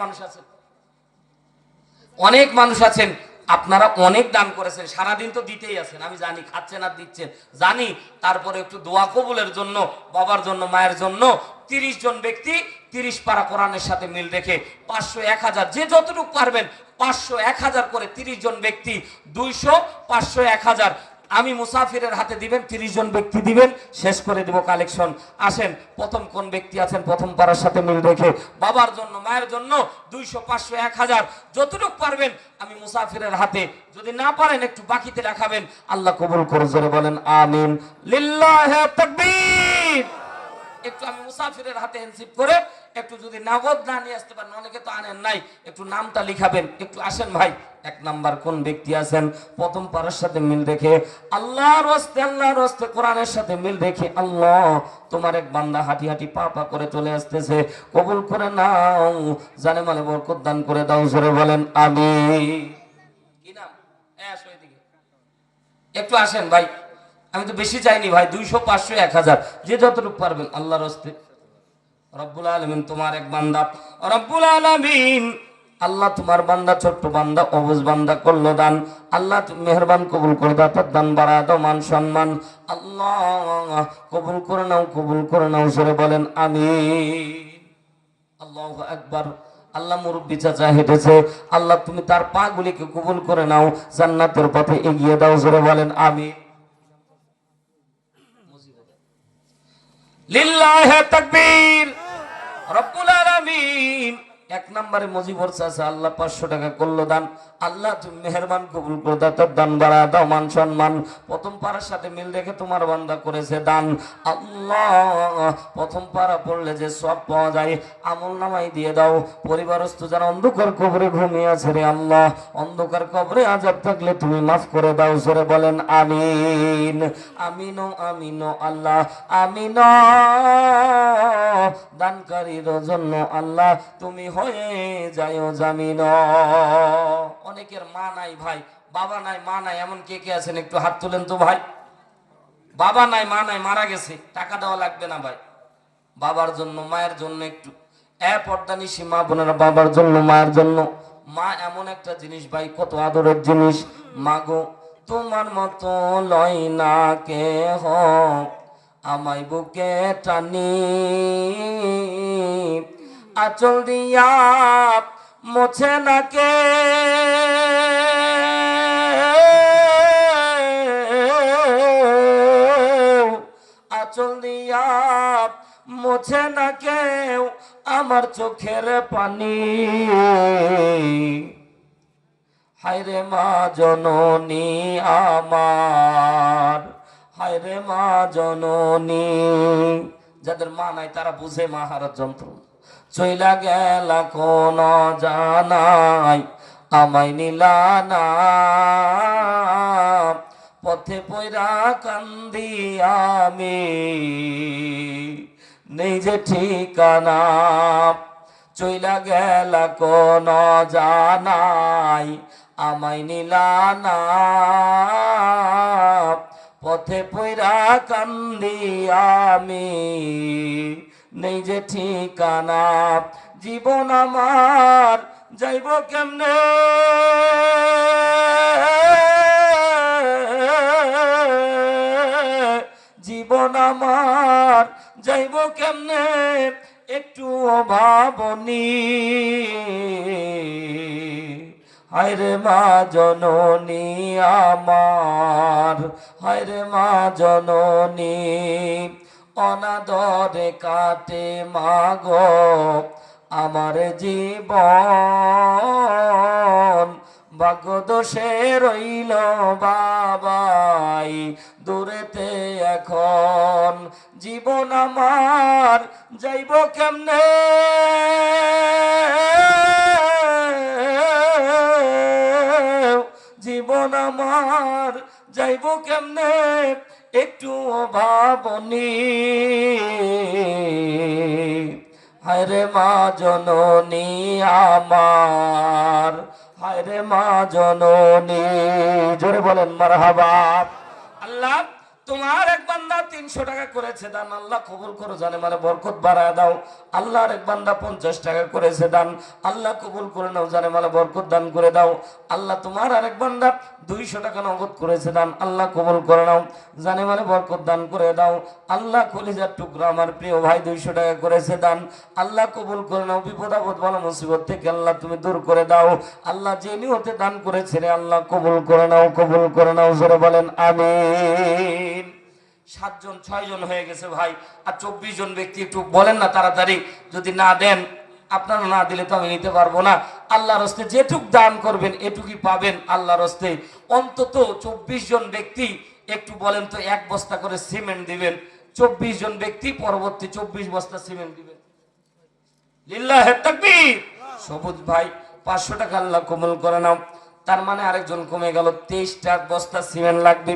মানুষ আছেন আপনারা অনেক দান করেছেন, সারাদিন তো দিতেই আছেন, আমি জানি, খাচ্ছেন আর দিচ্ছেন জানি, তারপরে একটু দোয়া কবুলের জন্য, বাবার জন্য, মায়ের জন্য 30 জন ব্যক্তি 30 পারা কোরআনের সাথে মিল রেখে 500 1000 যে যতটুকু পারবেন 500 1000 করে 30 জন ব্যক্তি 200 500 1000 আমি মুসাফিরের হাতে দিবেন, 30 জন ব্যক্তি দিবেন, শেষ করে দিব কালেকশন। আসেন, প্রথম কোন ব্যক্তি আছেন প্রথম পারার সাথে মিল রেখে বাবার জন্য, মায়ের জন্য 200 500 1000 যতটুকু পারবেন আমি মুসাফিরের হাতে, যদি না পারেন একটু বাকিতে রাখাবেন, আল্লাহ কবুল করে। জোরে বলেন আমিন। লিল্লাহি তাকবীর। একটু আমি মুসাফিরের হাতে হ্যান্ডশিপ করে একটু যদি নগদ না নিয়ে আসতে পারেন, অনেকে তো আনেন নাই, একটু নামটা লিখাবেন। একটু আসেন ভাই, 1 নাম্বার কোন ব্যক্তি আছেন প্রথম পারার সাথে মিল রেখে আল্লাহর রাস্তে কোরআনের সাথে মিল রেখে, আল্লাহ তোমার এক বান্দা হাঁটি হাঁটি পা পা করে চলে আসতেছে, কবুল করে নাও, জানে মানে বরকত দান করে দাও। জোরে বলেন আমিন। কি নাম? আসো এদিকে একটু আসেন ভাই, আমি তো বেশি চাইনি ভাই, 200 500 1000 যে যতটুকু পারবেন আল্লাহর রাস্তে। রব্বুল আলামিন তোমার এক বান্দা, রব্বুল আলামিন আল্লাহ তোমার বান্দা, ছোট্ট বান্দা, অবুঝ বান্দা করলো দান, আল্লাহ তুমি মেহেরবান কবুল করে দাও, তার দান বাড়া দাও, মান সম্মান আল্লাহ কবুল করে নাও, কবুল করে নাও। জোরে বলেন আমিন। আল্লাহু আকবার। আল্লাহ মুরব্বী চাচা হেঁটেছে, আল্লাহ তুমি তার পা গুলিকে কবুল করে নাও, জান্নাতের পথে এগিয়ে দাও। জোরে বলেন আমিন। লিল্লাহি তাকবীর। রব্বুল আলামিন 1 নম্বরে মুজিবর চাচা আল্লাহ 500 টাকা করলো দান, আল্লাহ তুমি মেহেরবান কবুল করে দাও, তার দান বাড়া দাও, মান সম্মান। প্রথম পারার সাথে মিল রেখে তোমার বান্দা করেছে দান, আল্লাহ প্রথম পারা পড়লে যে সব পাওয়া যায় আমল নামাই দিয়ে দাও। পরিবারস্থ যারা অন্ধকার কবরে ঘুমিয়ে আছে রে আল্লাহ, অন্ধকার কবরে আযাব থাকলে তুমি মাফ করে দাও। জোরে বলেন আমিন। আমিন আমিন আল্লাহ আমিন। দানকারীর জন্য আল্লাহ তুমি হয়ে যায় জামিন। অনেকের মা নাই ভাই, বাবা নাই, মা নাই, এমন কে কে আছেন একটু হাত তুলেন তো ভাই। বাবা নাই, মা নাই, মারা গেছে, টাকা দেওয়া লাগবে না ভাই, বাবার জন্য মায়ের জন্য একটু পর্দানিশী মা বোনেরা, বাবার জন্য মায়ের জন্য। মা এমন একটা জিনিস ভাই, কত আদরের জিনিস। মা গো তোমার মতো লয় না কে হোক, আমায় বুকে টানি, আঁচল দিয়া মোছে না কে, আঁচল দিয়া মোছে না কেউ আমার চোখের পানি। হায়রে মা জননী আমার, হায়রে মা জননী। যাদের মা নাই তারা বুঝে মা হারার যন্ত্রণা। চইলা গেলা কোন জানাই আমায় নিলা না, পথে পয়রা কান্দি আমি, নেই যে ঠিকানা। চইলা গেলা কোন জানাই আমায় নিলা না, পথে পয়রা কান্দি আমি, নেই যে ঠিকানা। জীবন আমার যাইব কেমনে, জীবন আমার যাইব কেমনে, একটু অভাবনী। হায়রে মা জননী আমার, হায়রে মা জননী। অনাদরে কাটে মাগো আমার জীবন, ভাগ্যদোষে রইল বাবাই দূরেতে এখন, জীবন আমার যাইব কেমনে, জীবন আমার যাইব কেমনে একটু ভাবনি, হায়রে মা জননী আমার, হায়রে মা জননী। জোরে বলেন মারহাবা। আল্লাহ তোমার এক বান্দা 300 টাকা করেছে দান, আল্লাহ কবুল করো, জানে মানে বরকত বাড়ায় দাও। আল্লাহর এক বান্দা 50 টাকা করেছে দান, আল্লাহ কবুল করে নাও, জানে মানে বরকত দান করে দাও। আল্লাহ তোমার আরেক বান্দা 200 টাকা নগদ করেছে দান, আল্লাহ কবুল করে নাও, জানে মানে বরকত দান করে দাও। আল্লাহ কলিজার টুকরা আমার প্রিয় ভাই 200 টাকা করেছে দান, আল্লাহ কবুল করে নাও, বিপদ আপদ বালা মুসিবত থেকে আল্লাহ তুমি দূর করে দাও। আল্লাহ যে নিয়তে দান করেছে রে আল্লাহ কবুল করে নাও, কবুল করে নাও, জোরে বলেন আমিন। 7 জন 6 জন হয়ে গেছে ভাই, আর 24 জন ব্যক্তি একটু বলেন না তাড়াতাড়ি, যদি না দেন আপনারা না দিলে তো আমি নিতে পারবো না। আল্লাহর হস্তে যেটুক দান করবেন এটুকুই পাবেন আল্লাহর হস্তে। অন্তত 24 জন ব্যক্তি একটু বলেন তো 1 বস্তা করে সিমেন্ট দিবেন, 24 জন ব্যক্তি পরবর্তী 24 বস্তা সিমেন্ট দিবেন। লিল্লাহে তাকবীর। সবুজ ভাই 500 টাকা আল্লাহ কবুল করে নাও, তার মানে আরেকজন কমে গেল, 23টা বস্তা সিমেন্ট লাগবে।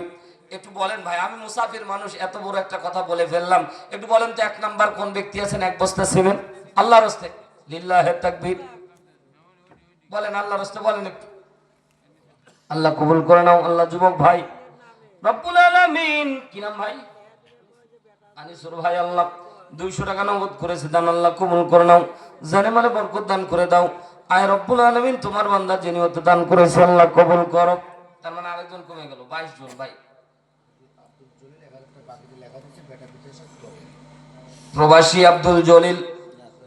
একটু বলেন ভাই, আমি মুসাফির মানুষ, এত বড় একটা কথা বলে ফেললাম, একটু বলেন তো 1 নাম্বার কোন ব্যক্তি আছেন 1 বস্তা সিমেন্ট আল্লাহর হস্তে? লিল্লাহে তাকবীর। বলেন আল্লাহর হস্তে, বলেন একটু। আল্লাহ কবুল করে নাও। আল্লাহ যুবক ভাই রব্বুল আলামিন, কি নাম ভাই? আনিসুর ভাই, আল্লাহ 200 টাকা নগদ করেছে দান, আল্লাহ কবুল করে নাও, জানে মানে বরকত দান করে দাও। আয় রব্বুল আলামিন তোমার বান্দা যিনি হতে দান করেছে আল্লাহ কবুল করো। তার মানে আরেকজন কমে গেল, 22 জন ভাই। প্রবাসী আব্দুল জলিল,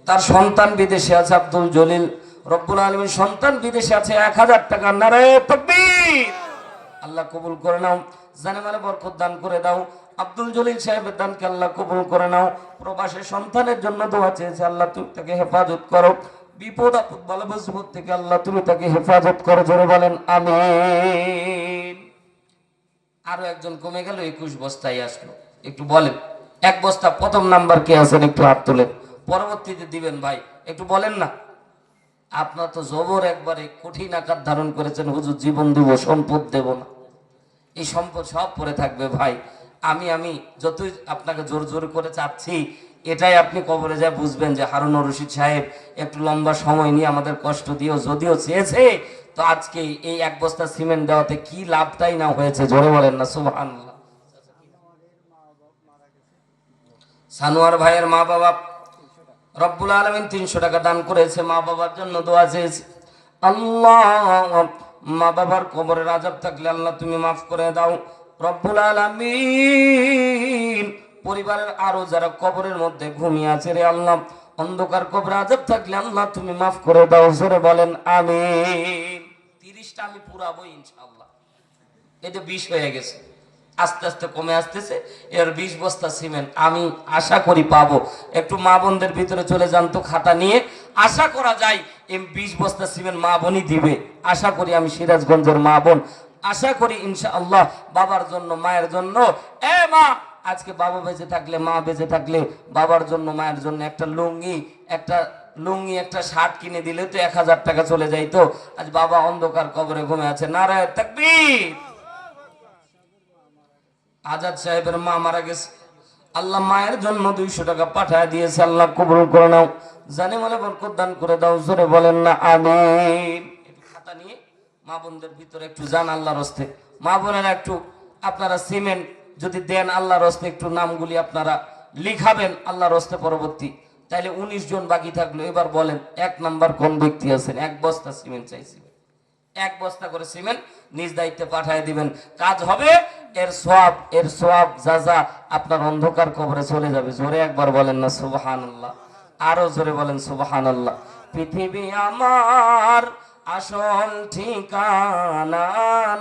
তার সন্তান বিদেশে আছে। আব্দুল জলিল রব্বুল আলামিন সন্তান বিদেশে আছে, 1000 টাকা। নারে তাকবীর। আল্লাহ কবুল করে নাও, জানে মানে বরকত দান করে দাও। আব্দুল জলিল সাহেবের দানকে আল্লাহ কবুল করে নাও। প্রবাসী সন্তানের জন্য দোয়া চেয়েছে, আল্লাহ তুমি তাকে হেফাজত করো, বিপদ আপদ বালা মুসিবত থেকে আল্লাহ তুমি তাকে হেফাজত করো, জোরে বলেন আমিন। আরো একজন কমে গেল, 21 বস্তায় আসলো, একটু বলেন 1 বস্তা প্রথম নাম্বার কে আছেন একটু হাত তোলেন, পরবর্তীতে দিবেন ভাই, একটু বলেন না। আপনার তো জবর একবারে কঠিন আকার ধারণ করেছেন, হুজুর জীবন দিব সম্পদ দেব না, এই সম্পদ সব পরে থাকবে ভাই। আমি যতই আপনাকে জোর জোর করে চাচ্ছি, এটাই আপনি কবরে যায় বুঝবেন যে হারুন রশিদ সাহেব একটু লম্বা সময় নিয়ে আমাদের কষ্ট দিয়েও যদিও চেয়েছে, তো আজকে এই 1 বস্তা সিমেন্ট দেওয়াতে কি লাভটাই না হয়েছে, জোরে বলেন না সুবহানাল্লাহ। সানোয়ার ভাইয়ের মা বাবা রব্বুল আলামিন 300 টাকা দান করেছে, মা বাবার জন্য দোয়া চেয়েছে। আল্লাহ মা বাবার কবরের আযাব থাকলে আল্লাহ তুমি মাফ করে দাও রব্বুল আলামিন। পরিবারের আরো যারা কবরের মধ্যে ঘুমিয়ে আছে রে আল্লাহ, অন্ধকার কবরে আযাব থাকলে আল্লাহ তুমি মাফ করে দাও, জোরে বলেন আমিন। 30টা আমি পুরাবো ইনশাআল্লাহ। এই যে 20 হয়ে গেছে, আস্তে আস্তে কমে আসতেছে, এর 20 বস্তা সিমেন্ট আমি আশা করি পাবো। একটু মা বোনদের ভিতরে চলে যান তো খাতা নিয়ে, আশা করা যায় এই 20 বস্তা সিমেন্ট মা বোনই দিবে, আশা করি। আমি সিরাজগঞ্জের মা বোন, আশা করি ইনশাআল্লাহ বাবার জন্য মায়ের জন্য। এ মা, আজকে বাবা বেঁচে থাকলে মা বেঁচে থাকলে বাবার জন্য মায়ের জন্য একটা লুঙ্গি একটা শার্ট কিনে দিলে তো 1000 টাকা চলে যাইতো। আজ বাবা অন্ধকার কবরে ঘুমে আছে, নারায়ে তাকবীর। আজাদ সাহেবের মা মারা গেছে, আল্লাহ মায়ের জন্য 200 টাকা পাঠায় দিয়েছে, আল্লাহ কবুল করে নাও, জানে মনে বরকত দান করে দাও, জোরে বলেন না আমিন। একটু খাতা নিয়ে মা বোনদের ভিতরে একটু যান আল্লাহর হস্তে। মা বোনেরা একটু আপনারা সিমেন্ট যদি দেন আল্লাহর হস্তে, একটু নামগুলি আপনারা লিখাবেন আল্লাহর হস্তে পরবর্তী। তাইলে 19 জন বাকি থাকলো। এবার বলেন 1 নাম্বার কোন ব্যক্তি আছেন? 1 বস্তা সিমেন্ট চাইছি, 1 বস্তা করে সিমেন্ট নিজ দায়িত্বে পাঠিয়ে দিবেন, কাজ হবে। এর সওয়াব জাযা আপনার অন্ধকার কবরে চলে যাবে। জোরে একবার বলেন না সুবহানাল্লাহ, আরো জোরে বলেন সুবহানাল্লাহ। পৃথিবী আমার আসল ঠিকানা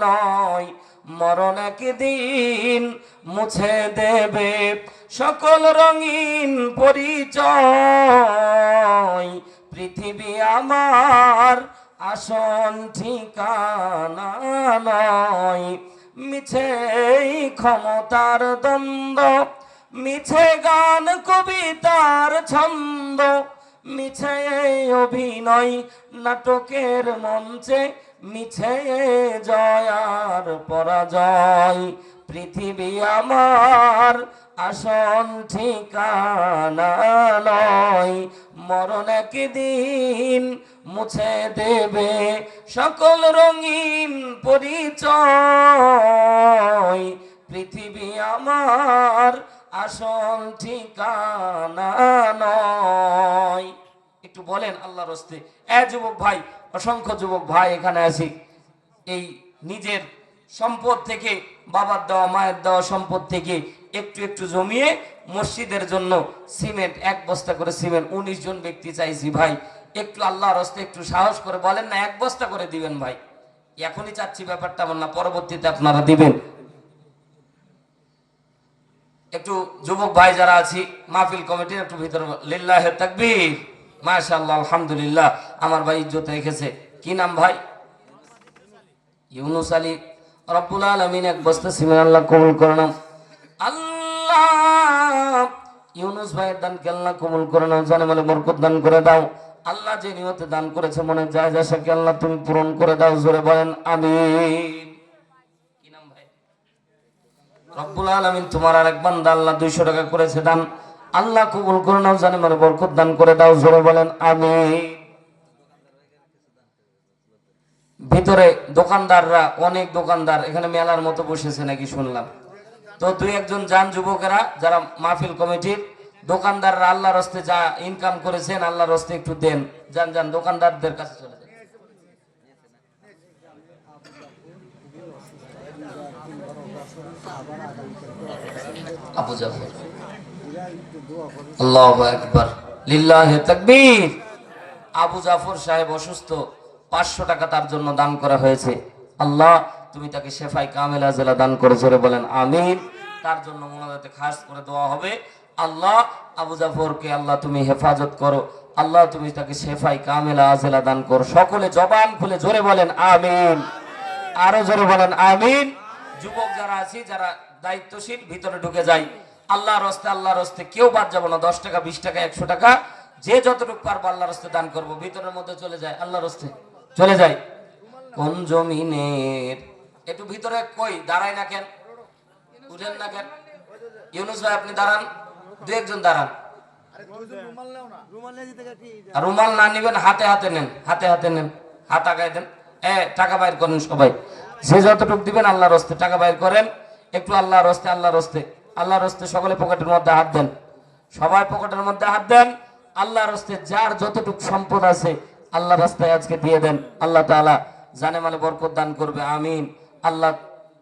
নয়, মরণ একদিন মুছে দেবে সকল রঙিন পরিচয়, পৃথিবী আমার আসল ঠিকানা নয়। মিছে ক্ষমতার দ্বন্দ্ব, মিছে গান কবিতার ছন্দ, মিছে অভিনয় নাটকের মঞ্চে, মিছে জয় আর পরাজয়। পৃথিবী আমার আসল ঠিকানা নয়, মরণ একদিন মুছে দেবে সকল রঙিন পরিচয়। পৃথিবী আমার আসল ঠিকানা নয়। একটু বলেন আল্লাহর হস্তে। যুবক ভাই, অসংখ্য যুবক ভাই এখানে আছি, এই নিজের সম্পদ থেকে, বাবার দেওয়া মায়ের দেওয়া সম্পদ থেকে একটু একটু জমিয়ে মসজিদের জন্য সিমেন্ট, 1 বস্তা করে সিমেন্ট 19 জন ব্যক্তি চাইছি ভাই, একটু আল্লাহর হস্তে একটু সাহস করে বলেন না 1 বস্তা করে দিবেন ভাই। এখনই চাচ্ছি, ব্যাপারটা এমন না, পরবর্তীতে আপনারা দিবেন। একটু যুবক ভাই যারা আছি মাহফিল কমিটির একটু ভিতরে লিল্লাহে তাকবীর, মাশাআল্লাহ, আলহামদুলিল্লাহ। আমার ভাই ইজ্জত রেখেছে, কি নাম ভাই? ইউনুস আলী। রব্বুল আলামিন 1 বস্তা সিমেন্ট আল্লাহ কবুল করে নাও। আল্লাহ ইউনুস ভাইয়ের দান কে আল্লাহ কবুল করে নাও, জানে মালে বরকত দান করে দাও। আল্লাহ যে নিয়তে দান করেছে মনে যায় আশাকে আল্লাহ তুমি পূরণ করে দাও, জোরে বলেন আমিন। কি নাম ভাই? রব্বুল আলামিন তোমার আরেক বান্দা আল্লাহ 200 টাকা করেছে দান, আল্লাহ কবুল করে নাও, জানে মালে বরকত দান করে দাও, জোরে বলেন আমিন। ভিতরে দোকানদাররা, অনেক দোকানদার এখানে মেলার মতো বসেছে নাকি শুনলাম, তো 2-1 জন যান যুবকেরা যারা মাহফিল কমিটির দোকানদাররা আল্লাহর হস্তে যা ইনকাম করেছেন আল্লাহর হস্তে একটু দেন, যান যান দোকানদারদের কাছে চলে যান। আবু জাফর, আল্লাহু আকবার, লিল্লাহি তাকবীর। আবু জাফর সাহেব অসুস্থ, 500 টাকা তার জন্য দান করা হয়েছে। আল্লাহ তুমি তাকে শেফায়ে কামেলা আজলা দান করে, জোরে বলেন আমিন। তার জন্য মোনাজাতে খাস করে দোয়া হবে, আল্লাহ আবু জাফরকে আল্লাহ তুমি হেফাজত করো, আল্লাহ তুমি তাকে শেফায়ে কামেলা আজলা দান করো। সকলে জবান খুলে জোরে বলেন আমিন, আরো জোরে বলেন আমিন। যুবক যারা আছি, যারা দায়িত্বশীল, ভিতরে ঢুকে যাই। আল্লাহর হস্তে, আল্লাহর হস্তে কেউ বাদ যাব না। 10 টাকা, 20 টাকা, 100 টাকা, যে যতটুকু পারবো আল্লাহর হস্তে দান করব। ভিতরের মধ্যে চলে যায়, আল্লাহর হস্তে চলে যায়। কোন জমিনের, একটু ভিতরে কই দাঁড়ায় না কেন, উঠেন না কেন? ইউনুস ভাই আপনি দাঁড়ান, 2-1 জন দাঁড়ান। আর রুমাল না নিবেন, হাতে হাতে নেন, হাতে হাতে নেন, হাত আগায় দেন। টাকা বাইর করেন সবাই, যে যতটুকু দিবেন আল্লাহর হস্তে টাকা বাইর করেন। একটু আল্লাহর হস্তে, আল্লাহর হস্তে, আল্লাহর হস্তে সকলে পকেটের মধ্যে হাত দেন, সবাই পকেটের মধ্যে হাত দেন। আল্লাহর হস্তে যার যতটুকু সম্পদ আছে আল্লাহর রাস্তায় আজকে দিয়ে দেন। আল্লাহ তাআলা জানে মালে বরকত দান করবে, আমিন। আল্লাহ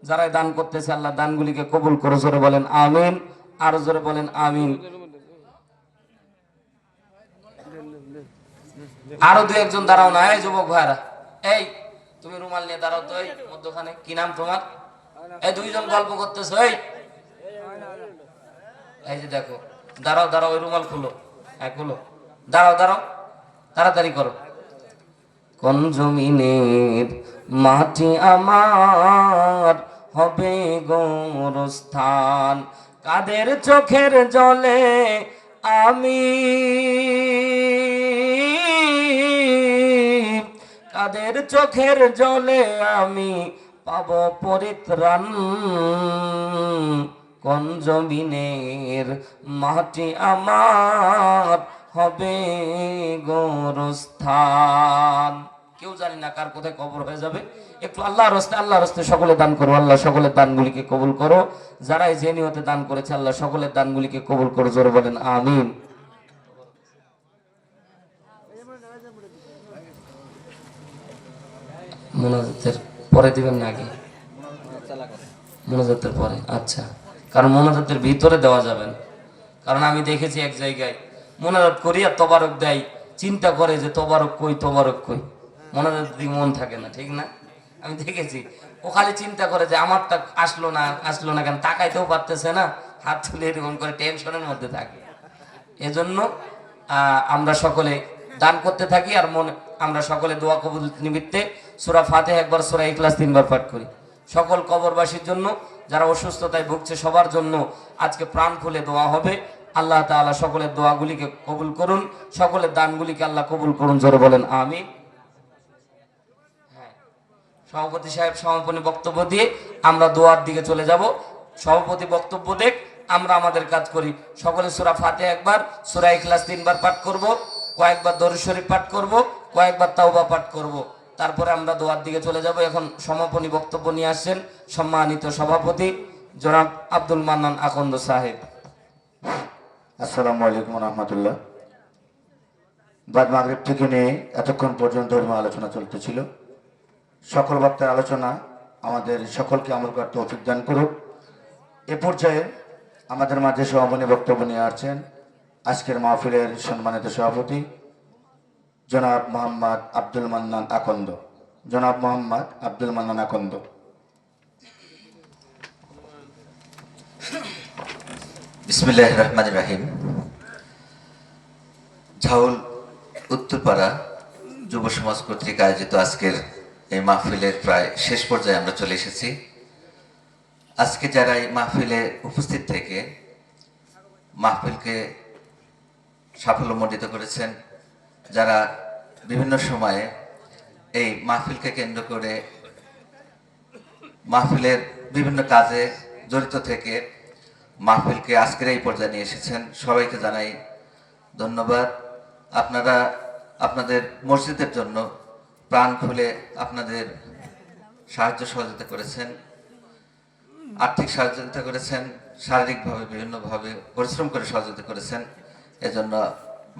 যারাই দান করতেছে আল্লাহ দানগুলিকে কবুল করে, জোরে বলেন আমিন, আরো জোরে বলেন আমিন। আরো 2-1 জন দাঁড়াও না, এই যুবক ভাইরা, এই তুমি রুমাল নিয়ে দাঁড়াও তো, এই মধ্যখানে। কি নাম তোমার? এই 2 জন গল্প করতেছো, এই যে দেখো, দাঁড়াও দাঁড়াও, ওই রুমাল খুলো, খুলো, দাঁড়াও দাঁড়াও, তাড়াতাড়ি করো। কোন জমিনের মাটি আমার হবে গোরস্থান, কাদের চোখের জলে আমি, কাদের চোখের জলে আমি পাব পরিত্রাণ। কোন জমিনের মাটি আমার হবে গোরস্থান। কেউ জানি না কার কোথায় কবর হয়ে যাবে। একটু আল্লাহর হস্তে, আল্লাহর হস্তে সকলে দান করো। আল্লাহ সকলের দানগুলিকে কবুল করো। যারাই যে নিয়তে দান করেছে আল্লাহ সকলের দানগুলিকে কবুল করো, জোরে বলেন আমিন। মোনাজাতের পরে দিবেন না আগে? মোনাজাতের পরে, আচ্ছা। কারণ মোনাজাতের ভিতরে দেওয়া যাবে না, কারণ আমি দেখেছি এক জায়গায় মোনাজাত করিয়া তবারক দেয়, চিন্তা করে যে তবারক কই, তবারক কই, মোনাজাত দিকে মন থাকে না, ঠিক না? আমি দেখেছি ও খালি চিন্তা করে যে আমারটা আসলো না, আসলো না কেন, তাকাইতেও পারতেছে না, হাত তুলে এরকম করে টেনশনের মধ্যে থাকে। এজন্য আমরা সকলে দান করতে থাকি, আর আমরা সকলে দোয়া কবুল নিমিত্তে সূরা ফাতিহা একবার, সূরা ইখলাস 3 বার পাঠ করি। সকল কবরবাসীর জন্য, যারা অসুস্থতায় ভুগছে সবার জন্য আজকে প্রাণ খুলে দোয়া হবে। আল্লাহ তাআলা সকলের দোয়াগুলিকে কবুল করুন, সকলের দানগুলিকে আল্লাহ কবুল করুন, জোরে বলেন আমিন। সভাপতি সাহেব সমাপনী বক্তব্য দিয়ে আমরা দোয়ার দিকে চলে যাব। সভাপতি বক্তব্য দেখ, আমরা আমাদের কাজ করি। সকলে সূরা ফাতিহা একবার, সূরা ইখলাস 3 বার পাঠ করব, কয়েকবার দরুদ শরীফ পাঠ করব, কয়েকবার তাওবা পাঠ করব, তারপরে আমরা দোয়ার দিকে চলে যাব। এখন সমাপনী বক্তব্য নিয়ে আসছেন সম্মানিত সভাপতি জনাব আব্দুল মান্নান আকন্দ সাহেব। আসসালামু আলাইকুম রহমতুল্লাহ। বাদ মাগরিব থেকে নিয়ে এতক্ষণ পর্যন্ত ধর্মীয় আলোচনা চলতেছিল। সকল বক্তার আলোচনা আমাদের সকলকে আমল করতে তৌফিক দান করুক। এ পর্যায়ে আমাদের মাঝে সভাপতি বক্তব্য নিয়ে আসছেন আজকের মাহফিলের সম্মানিত সভাপতি জনাব মোহাম্মদ আব্দুল মান্নান আকন্দ। জনাব মোহাম্মদ আব্দুল মান্নান আকন্দ। বিসমিল্লাহির রহমানির রহিম। ঝাউল উত্তরপাড়া যুব সমাজ কর্তৃক আয়োজিত আজকের এই মাহফিলের প্রায় শেষ পর্যায়ে আমরা চলে এসেছি। আজকে যারা এই মাহফিলে উপস্থিত থেকে মাহফিলকে সাফল্যমণ্ডিত করেছেন, যারা বিভিন্ন সময়ে এই মাহফিলকে কেন্দ্র করে মাহফিলের বিভিন্ন কাজে জড়িত থেকে মাহফিলকে আজকের এই পর্যায়ে নিয়ে এসেছেন, সবাইকে জানাই ধন্যবাদ। আপনারা আপনাদের মসজিদের জন্য প্রাণ খুলে আপনাদের সাহায্য সহযোগিতা করেছেন, আর্থিক সহযোগিতা করেছেন, শারীরিকভাবে বিভিন্নভাবে পরিশ্রম করে সহযোগিতা করেছেন। এজন্য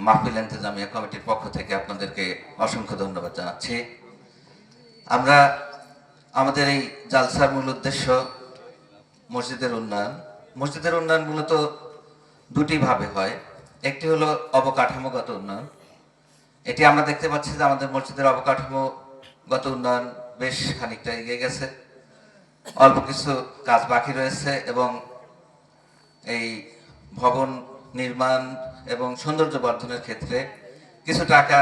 মাহফিল ইন্তেজামিয়া কমিটির পক্ষ থেকে আপনাদেরকে অসংখ্য ধন্যবাদ জানাচ্ছি। আমরা আমাদের এই জালসার মূল উদ্দেশ্য মসজিদের উন্নয়ন। মসজিদের উন্নয়ন মূলত দুটি ভাবে হয়। একটি হলো অবকাঠামোগত উন্নয়ন। এটি আমরা দেখতে পাচ্ছি যে আমাদের মসজিদের অবকাঠামোগত উন্নয়ন বেশ খানিকটা এগিয়ে গেছে, অল্প কিছু কাজ বাকি রয়েছে এবং এই ভবন নির্মাণ এবং সৌন্দর্য বর্ধনের ক্ষেত্রে কিছু টাকা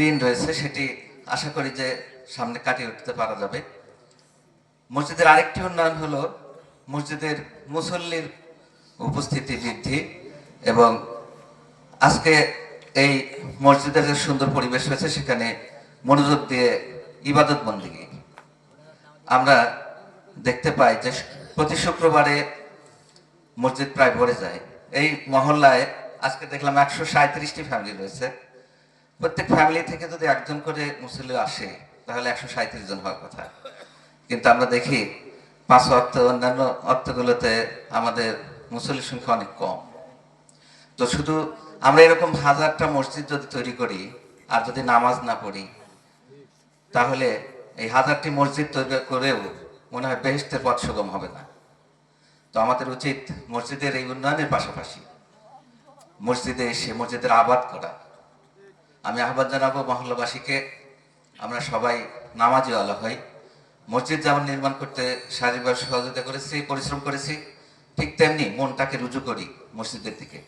ঋণ রয়েছে, সেটি আশা করি যে সামনে কাটিয়ে উঠতে পারা যাবে। মসজিদের আরেকটি উন্নয়ন হলো মসজিদের মুসল্লির উপস্থিতি বৃদ্ধি এবং আজকে এই মসজিদের যে সুন্দর পরিবেশ হয়েছে সেখানে মনোযোগ দিয়ে ইবাদত বন্দেগী আমরা দেখতে পাই যে প্রতি শুক্রবারে মসজিদ প্রায় ভরে যায়। এই মহল্লায় আজকে দেখলাম 137টি ফ্যামিলি রয়েছে। প্রত্যেক ফ্যামিলি থেকে যদি একজন করে মুসল্লি আসে তাহলে 137 জন হওয়ার কথা, কিন্তু আমরা দেখি 5 ওয়াক্ত অন্যান্য ওয়াক্তগুলোতে আমাদের মুসল্লির সংখ্যা অনেক কম। তো শুধু আমরা এরকম 1000টা মসজিদ যদি তৈরি করি আর যদি নামাজ না পড়ি, তাহলে এই 1000টি মসজিদ তৈরি করেও মনে হয় বেহেশতের পথ সুগম হবে না। তো আমাদের উচিত মসজিদের এই উন্নয়নের পাশাপাশি মসজিদে এসে মসজিদের আবাদ করা। আমি আহ্বান জানাবো মহল্লাবাসীকে, আমরা সবাই নামাজি ওয়ালা হই। মসজিদ যেমন নির্মাণ করতে শারীরিকভাবে সহযোগিতা করেছি, পরিশ্রম করেছি, ঠিক তেমনি মনটাকে রুজু করি মসজিদের দিকে।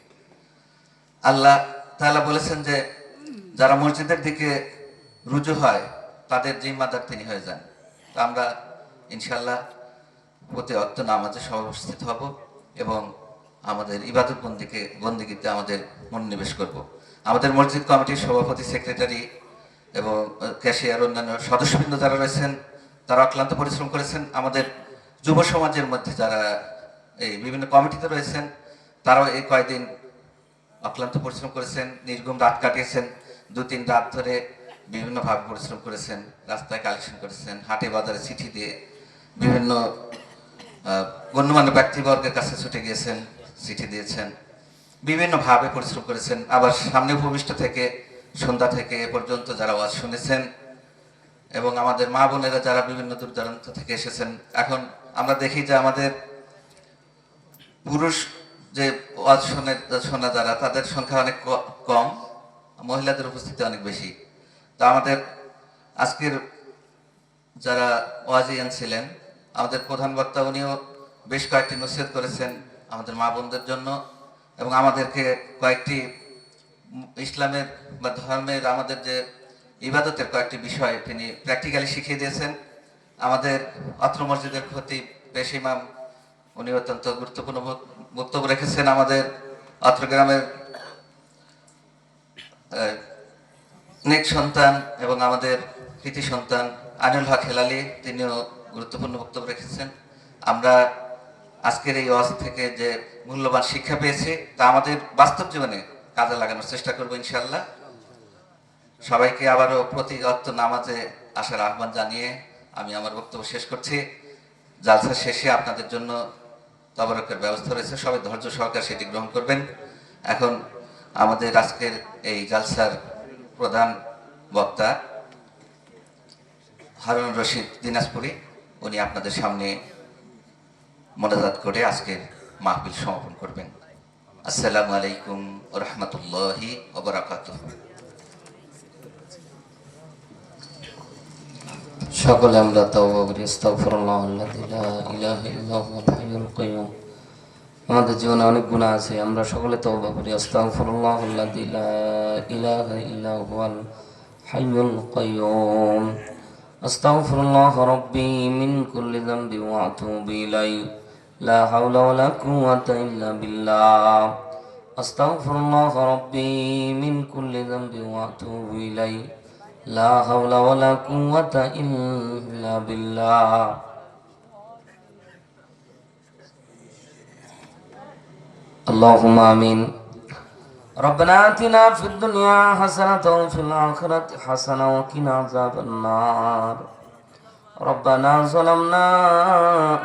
আল্লাহ তাআলা বলেছেন যে যারা মসজিদের দিকে রুজু হয় তাদের জিম্মাদার তিনি হয়ে যান। তো আমরা ইনশাআল্লাহ প্রতি ওয়াক্ত নামাজে সবাই উপস্থিত হব এবং আমাদের ইবাদত বন্দেগীতে আমাদের মনোনিবেশ করব। আমাদের মসজিদ কমিটির সভাপতি, সেক্রেটারি এবং ক্যাশিয়ার, অন্যান্য সদস্যবৃন্দ যারা রয়েছেন তারা অক্লান্ত পরিশ্রম করেছেন। আমাদের যুব সমাজের মধ্যে যারা এই বিভিন্ন কমিটিতে রয়েছেন তারাও এই কয়েকদিন অক্লান্ত পরিশ্রম করেছেন, নির্ঘুম রাত কাটিয়েছেন, 2-3 রাত ধরে বিভিন্নভাবে পরিশ্রম করেছেন, রাস্তায় কালেকশন করেছেন, হাটে বাজারে চিঠি দিয়ে বিভিন্ন গণ্যমান্য ব্যক্তিবর্গের কাছে ছুটে গিয়েছেন, চিঠি দিয়েছেন, বিভিন্নভাবে পরিশ্রম করেছেন। আবার সামনে ভূমিষ্ঠ থেকে সন্ধ্যা থেকে এ পর্যন্ত যারা ওয়াজ শুনেছেন এবং আমাদের মা বোনেরা যারা বিভিন্ন দূর দূরান্ত থেকে এসেছেন। এখন আমরা দেখি যে আমাদের পুরুষ যে ওয়াজ শোনা যারা, তাদের সংখ্যা অনেক কম, মহিলাদের উপস্থিতি অনেক বেশি। তো আমাদের আজকের যারা ওয়াজিয়ান ছিলেন, আমাদের প্রধান বক্তা উনিও বেশ কয়েকটি নসিহত করেছেন, আমাদের মা বোনদের জন্য, এবং আমাদেরকে কয়েকটি ইসলামের বা ধর্মের আমাদের যে ইবাদতের কয়েকটি বিষয় তিনি প্র্যাকটিক্যালি শিখিয়ে দিয়েছেন। আমাদের অত্র মসজিদের খতিব পেশ ইমাম, উনি অত্যন্ত গুরুত্বপূর্ণ বক্তব্য রেখেছেন। আমাদের অত্র গ্রামের নেক সন্তান এবং আমাদের কৃতি সন্তান আনিউল হক হেলালি, তিনিও গুরুত্বপূর্ণ বক্তব্য রেখেছেন। আমরা আজকের এই ওয়াজ থেকে যে মূল্যবান শিক্ষা পেয়েছি তা আমাদের বাস্তব জীবনে কাজে লাগানোর চেষ্টা করবো ইনশাআল্লাহ। সবাইকে আবারও প্রতি ওয়াক্ত নামাজে আসার আহ্বান জানিয়ে আমি আমার বক্তব্য শেষ করছি। জালসা শেষে আপনাদের জন্য তবরকের ব্যবস্থা রয়েছে, সবাই ধৈর্য সহকারে সেটি গ্রহণ করবেন। এখন আমাদের আজকের এই জালসার প্রধান বক্তা হারুন রশিদ দিনাজপুরি, উনি আপনাদের সামনে মোনাজাত করে আজকের মাহফিল সমাপন করবেন। আসসালামু আলাইকুম ওয়া রাহমাতুল্লাহি ওয়া বারাকাতুহু। সকলে আমরা তওবা করি। আস্তাগফিরুল্লাহাল্লাযী লা ইলাহা ইল্লা হুয়াল হাইয়ুল কাইয়্যুম। আমাদের জীবনে অনেক গুনাহ আছে, আমরা সকলে তওবা করি। আস্তাগফিরুল্লাহাল্লাযী লা ইলাহা ইল্লা হুয়াল হাইয়ুল কাইয়্যুম। আস্তাগফিরুল্লাহ রাব্বী মিন কুল্লি যামবি ওয়া আতুবু ইলাইহি। লা হাওলা ওয়ালা কুওয়াতা ইল্লা বিল্লাহ। আস্তাগফিরুল্লাহ রাব্বী মিন কুল্লি যামবি ওয়া আতুবু ইলাইহি। লা হাওলা ওয়ালা কুওয়াতা ইল্লা বিল্লাহ। আল্লাহুম্মা আমিন। রব্বানা আতিনা ফিদ দুনিয়া হাসানাতাও ওয়া ফিল আখিরাতি হাসানাতাও ওয়া কিনা আযাবান্নার। রব্বানা যালামনা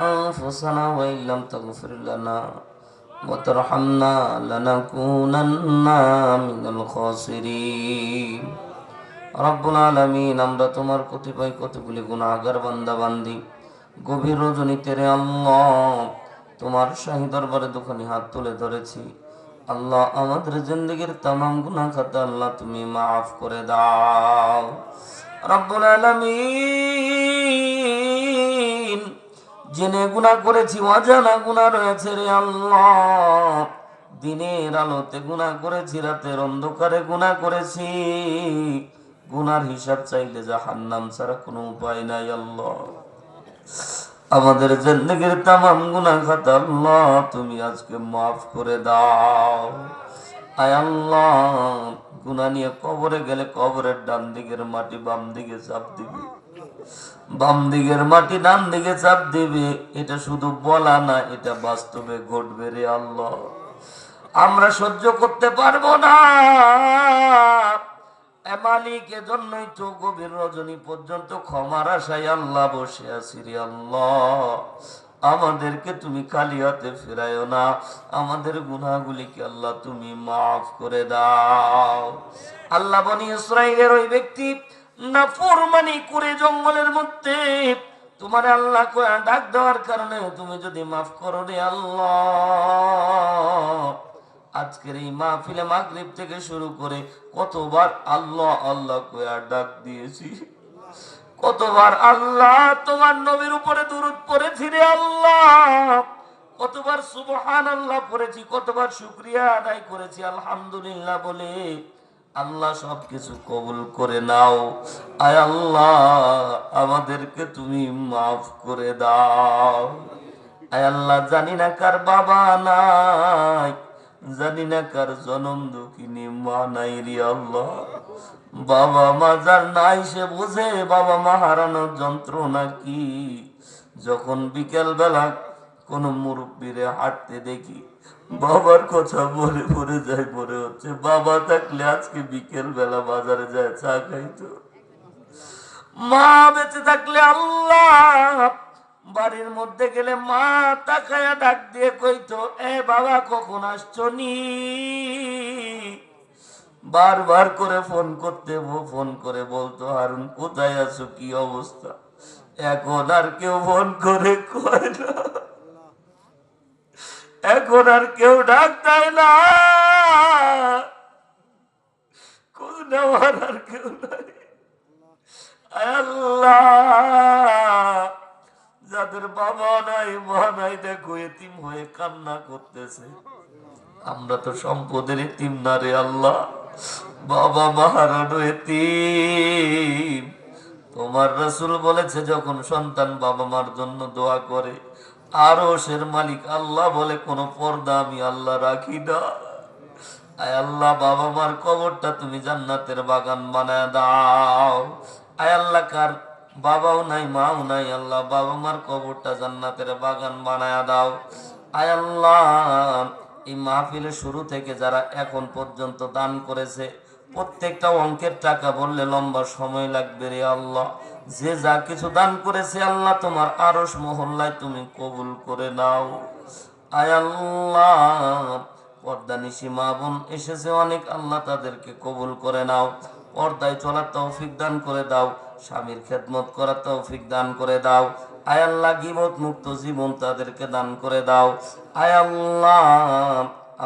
আনফুসানা ওয়া ইল্লাম তাগফির লানা ওয়া তারহামনা লানাকুনান্না মিনাল খাসিরিন। রব্বুল আলামিন, আমরা তোমার কতিপয় কতগুলি গুনাহগার বান্দা বান্দি গভীর রজনীতে রে আল্লাহ তোমার শাহী দরবারে দুখানি হাত তুলে ধরেছি। আল্লাহ, আমাদের জিন্দেগীর তামাম গুনাহ খাতা আল্লাহ তুমি মাফ করে দাও। রব্বুল আলামিন, জেনে গুনাহ করেছি, অজানা গুনাহ রয়েছে রে আল্লাহ। দিনের আলোতে গুনাহ করেছি, রাতের অন্ধকারে গুনাহ করেছি। গুনার হিসাব চাইলে জাহান্নাম ছাড়া কোনো উপায় নাই আল্লাহ। আমাদের জিন্দেগীর তামাম গুনাহ খাতা আল্লাহ তুমি আজকে মাফ করে দাও। আয় আল্লাহ, গুনাহ নিয়ে কবরে গেলে কবরের ডান দিকের মাটি বাম দিকে চাপ দিবে, বাম দিকের মাটি ডান দিকে চাপ দিবে। এটা শুধু বলা না, এটা বাস্তবে ঘটবে রে আল্লাহ। আমরা সহ্য করতে পারবো না। মালিকের জন্যই তো গভীর রজনী পর্যন্ত ক্ষমার আশায় আল্লাহ বসে আছি রে আল্লাহ। আমাদেরকে তুমি খালি হাতে ফেরায়ো না, আমাদের গুনাহগুলিকে আল্লাহ তুমি মাফ করে দাও। আল্লাহ, বনি ইসরাইলের ওই ব্যক্তি নাফরমানি করে জঙ্গলের মধ্যে তোমার আল্লাহ ডাক দেওয়ার কারণে তুমি যদি মাফ করো রে আল্লাহ, আজকের এই মাহফিলে মাগরিব থেকে শুরু করে কতবার আল্লাহ আল্লাহ কইয়া ডাক দিয়েছি, কতবার আল্লাহ তোমার নবীর উপরে দুরূদ পড়েছি রে আল্লাহ, কতবার সুবহানাল্লাহ পড়েছি, কতবার শুকরিয়া আদায় করেছি আলহামদুলিল্লাহ বলে। আল্লাহ সবকিছু কবুল করে নাও। আয় আল্লাহ, আমাদেরকে তুমি মাফ করে দাও। আয় আল্লাহ, জানি না কার বাবা নাই, জানি না কার জনম দুঃখিনী মা নাই রে আল্লাহ। বাবা মা যার নাই সে বুঝে বাবা মা হারানোর যন্ত্রণা কি। যখন বিকেল বেলা কোন মুরব্বীরে হাঁটতে দেখি, বাবার কথা মনে পড়ে যায়, মনে হচ্ছে বাবা থাকলে আজকে বিকেল বেলা বাজারে যায় চা খাইতো। মা বেঁচে থাকলে আল্লাহ বাড়ির মধ্যে গেলে মা তাকায়া ডাক দিয়ে কইতো, এ বাবা কখন আসছো নি। বারবার করে ফোন করতে, ফোন করে বলতো, হারুন কোথায় আছো, কি অবস্থা। এখন আর কেউ ফোন করে কয় না, এখন আর কেউ ডাক দেয় না, খোঁজ নেওয়ার আর কেউ নাই। আল্লাহ, যাদের বাবা নাই মা নাই, দেখো এতিম হয়ে কান্না করতেছে। আমরা তো সম্পদের এতিম না রে আল্লাহ, বাবা মা হারানো এতিম। তোমার রাসূল বলেছে যখন সন্তান বাবা মার জন্য দোয়া করে, আরশের মালিক আল্লাহ বলে কোন পর্দা আমি আল্লাহ রাখি না। আয় আল্লাহ, বাবা মার কবরটা তুমি জান্নাতের বাগান বানায় দাও। আয় আল্লাহ, কার বাবাও নাই মাও নাই, আল্লাহ বাবা মার কবরটা জান্নাতের বাগান বানায় দাও। আয় আল্লাহ, এই মাহফিলের শুরু থেকে যারা এখন পর্যন্ত দান করেছে, প্রত্যেকটা অঙ্কের টাকা বললে লম্বা সময় লাগবে রে আল্লাহ। যে যা কিছু দান করেছে আল্লাহ তোমার আরশ মহল্লায় তুমি কবুল করে নাও। আয় আল্লাহ, পর্দানিশী মা বোন এসেছে অনেক, আল্লাহ তাদেরকে কবুল করে নাও। পর্দায় চলার তৌফিক দান করে দাও, স্বামীর খেদমত করার তৌফিক দান করে দাও। আয় আল্লাহ, গীবত মুক্ত জীবন তাদেরকে দান করে দাও। আয় আল্লাহ,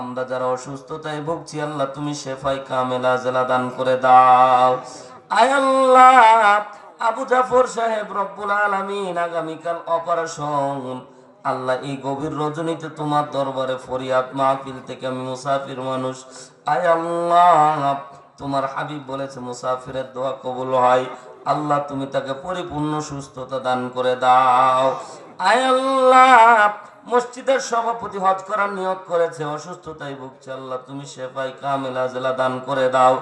আমরা যারা অসুস্থতায় ভুগছি আল্লাহ তুমি শেফাই কামেলা আজলা দান করে দাও। আয় আল্লাহ, আবু জাফর সাহেব রব্বুল আলামিন আগামীকাল অপারেশন, আল্লাহ এই গভীর রজনীতে তোমার দরবারে ফরিয়াদ, মাহফিল থেকে আমি মুসাফির মানুষ। আয় আল্লাহ, তোমার হাবিব বলেছে মুসাফিরের দোয়া কবুল হয়। আল্লাহ তুমি তাকে পরিপূর্ণ সুস্থতা দান করে দাও। আয় আল্লাহ, মসজিদের সভাপতি হজ করার নিয়ত করেছে, অসুস্থতায় ভুগছে, আল্লাহ তুমি শেফাই কামেলা আজলা দান করে দাও।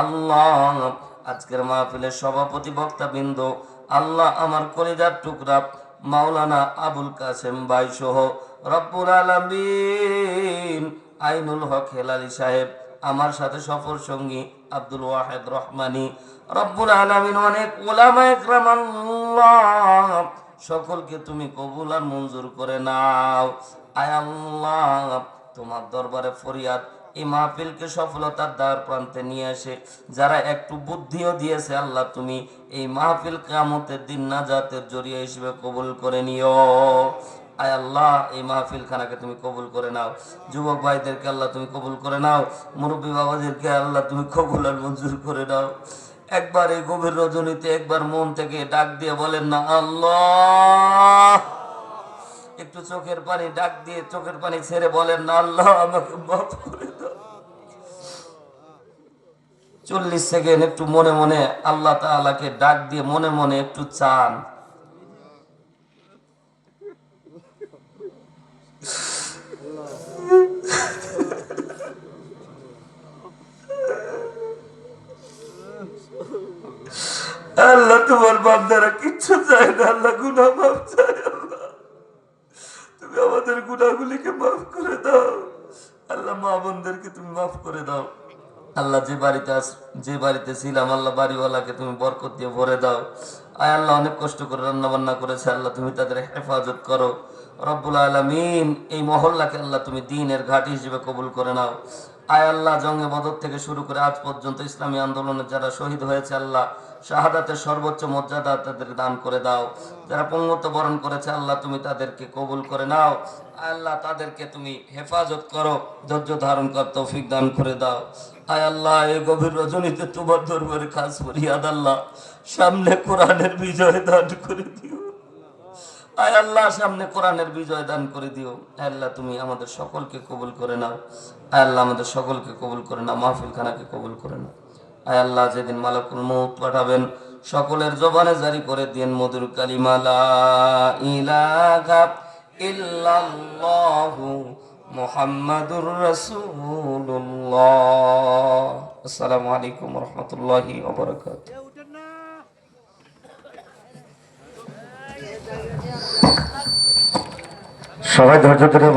আল্লাহ, আজকের মাহফিলের সভাপতি বক্তাবৃন্দ, আল্লাহ আমার কলিজার টুকরা মাওলানা আবুল কাসেম ভাই সহ রব্বুল আলামিন আইনুল হক হেলালি সাহেব, আমার সাথে সফর সঙ্গী আব্দুল ওয়াহেদ রহমানি, রব্বুল আলামিন অনেক উলামা ইকরাম, আল্লাহ সকলকে তুমি কবুল আর মঞ্জুর করে নাও। আয় আল্লাহ, তোমার দরবারে ফরিয়াদ, এই মাহফিলকে সফলতার দ্বার প্রান্তে নিয়ে আসে যারা একটু বুদ্ধিও দিয়েছে আল্লাহ তুমি এই মাহফিল কিয়ামতের দিন নাজাতের জরিয়া হিসেবে কবুল করে নিও। আয় আল্লাহ, এই মাহফিল খানাকে তুমি কবুল করে নাও। যুবক ভাইদেরকে আল্লাহ তুমি কবুল করে নাও। মুরব্বী বাবাদেরকে আল্লাহ তুমি কবুল আর মঞ্জুর করে নাও। একবার এই গভীর রজনীতে একবার মন থেকে ডাক দিয়ে বলেন না আল্লাহ। একটু চোখের পানি ডাক দিয়ে চোখের পানি ছেড়ে বলেন না আল্লাহ আমাকে মাফ করে দাও। 40 সেকেন্ড একটু মনে মনে আল্লাহ তাআলাকে ডাক দিয়ে মনে মনে একটু চান। আল্লাহ তোমার বান্দারা কিচ্ছু চায় না, আল্লাহ গুনাহ মাফ চায়। আল্লাহ তুমি আমাদের গুনাহগুলিকে মাফ করে দাও। আল্লাহ মা বোনদেরকে তুমি মাফ করে দাও। আল্লাহ যে বাড়িতে ছিলাম আল্লাহ বাড়িওয়ালাকে তুমি বরকত দিয়ে ভরে দাও। আয় আল্লাহ, অনেক কষ্ট করে রান্না বান্না করেছে আল্লাহ তুমি তাদের হেফাজত করো। রব্বুল আলামিন এই মহল্লাকে আল্লাহ তুমি দ্বীনের ঘাঁটি হিসেবে কবুল করে নাও। আয় আল্লাহ, জঙ্গে বদর থেকে শুরু করে আজ পর্যন্ত ইসলামী আন্দোলনে যারা শহীদ হয়েছে আল্লাহ শাহাদাতের সর্বোচ্চ মর্যাদা তাদের দান করে দাও। যারা পঙ্গত্ব বরণ করেছে আল্লাহ তুমি তাদেরকে কবুল করে নাও। আল্লাহ তাদেরকে তুমি হেফাজত করো, ধৈর্য ধারণ কর তৌফিক দান করে দাও। আয় আল্লাহ, এই গভীর রজনীতে তোমার দরবারে খাস ফরিয়াদ, আল্লাহ সামনে কোরআনের বিজয় দান করে দিও। আয় আল্লাহ, সামনে কোরআনের বিজয় দান করে দিও। আল্লাহ তুমি আমাদের সকলকে কবুল করে নাও। আয় আল্লাহ, আমাদের সকলকে কবুল করে নাও, মাহফিল খানাকে কবুল করে নাও। আয় আল্লাহ, যেদিন মালাকুল মউত পাঠাবেন সকলের জবানে জারি করে দিন মধুর কালিমা লা ইলাহা ইল্লাল্লাহু মুহাম্মাদুর রাসূলুল্লাহ। আসসালামু আলাইকুম ওয়া রাহমাতুল্লাহি ওয়া বারাকাতুহু। সবাই ধৈর্য ধরে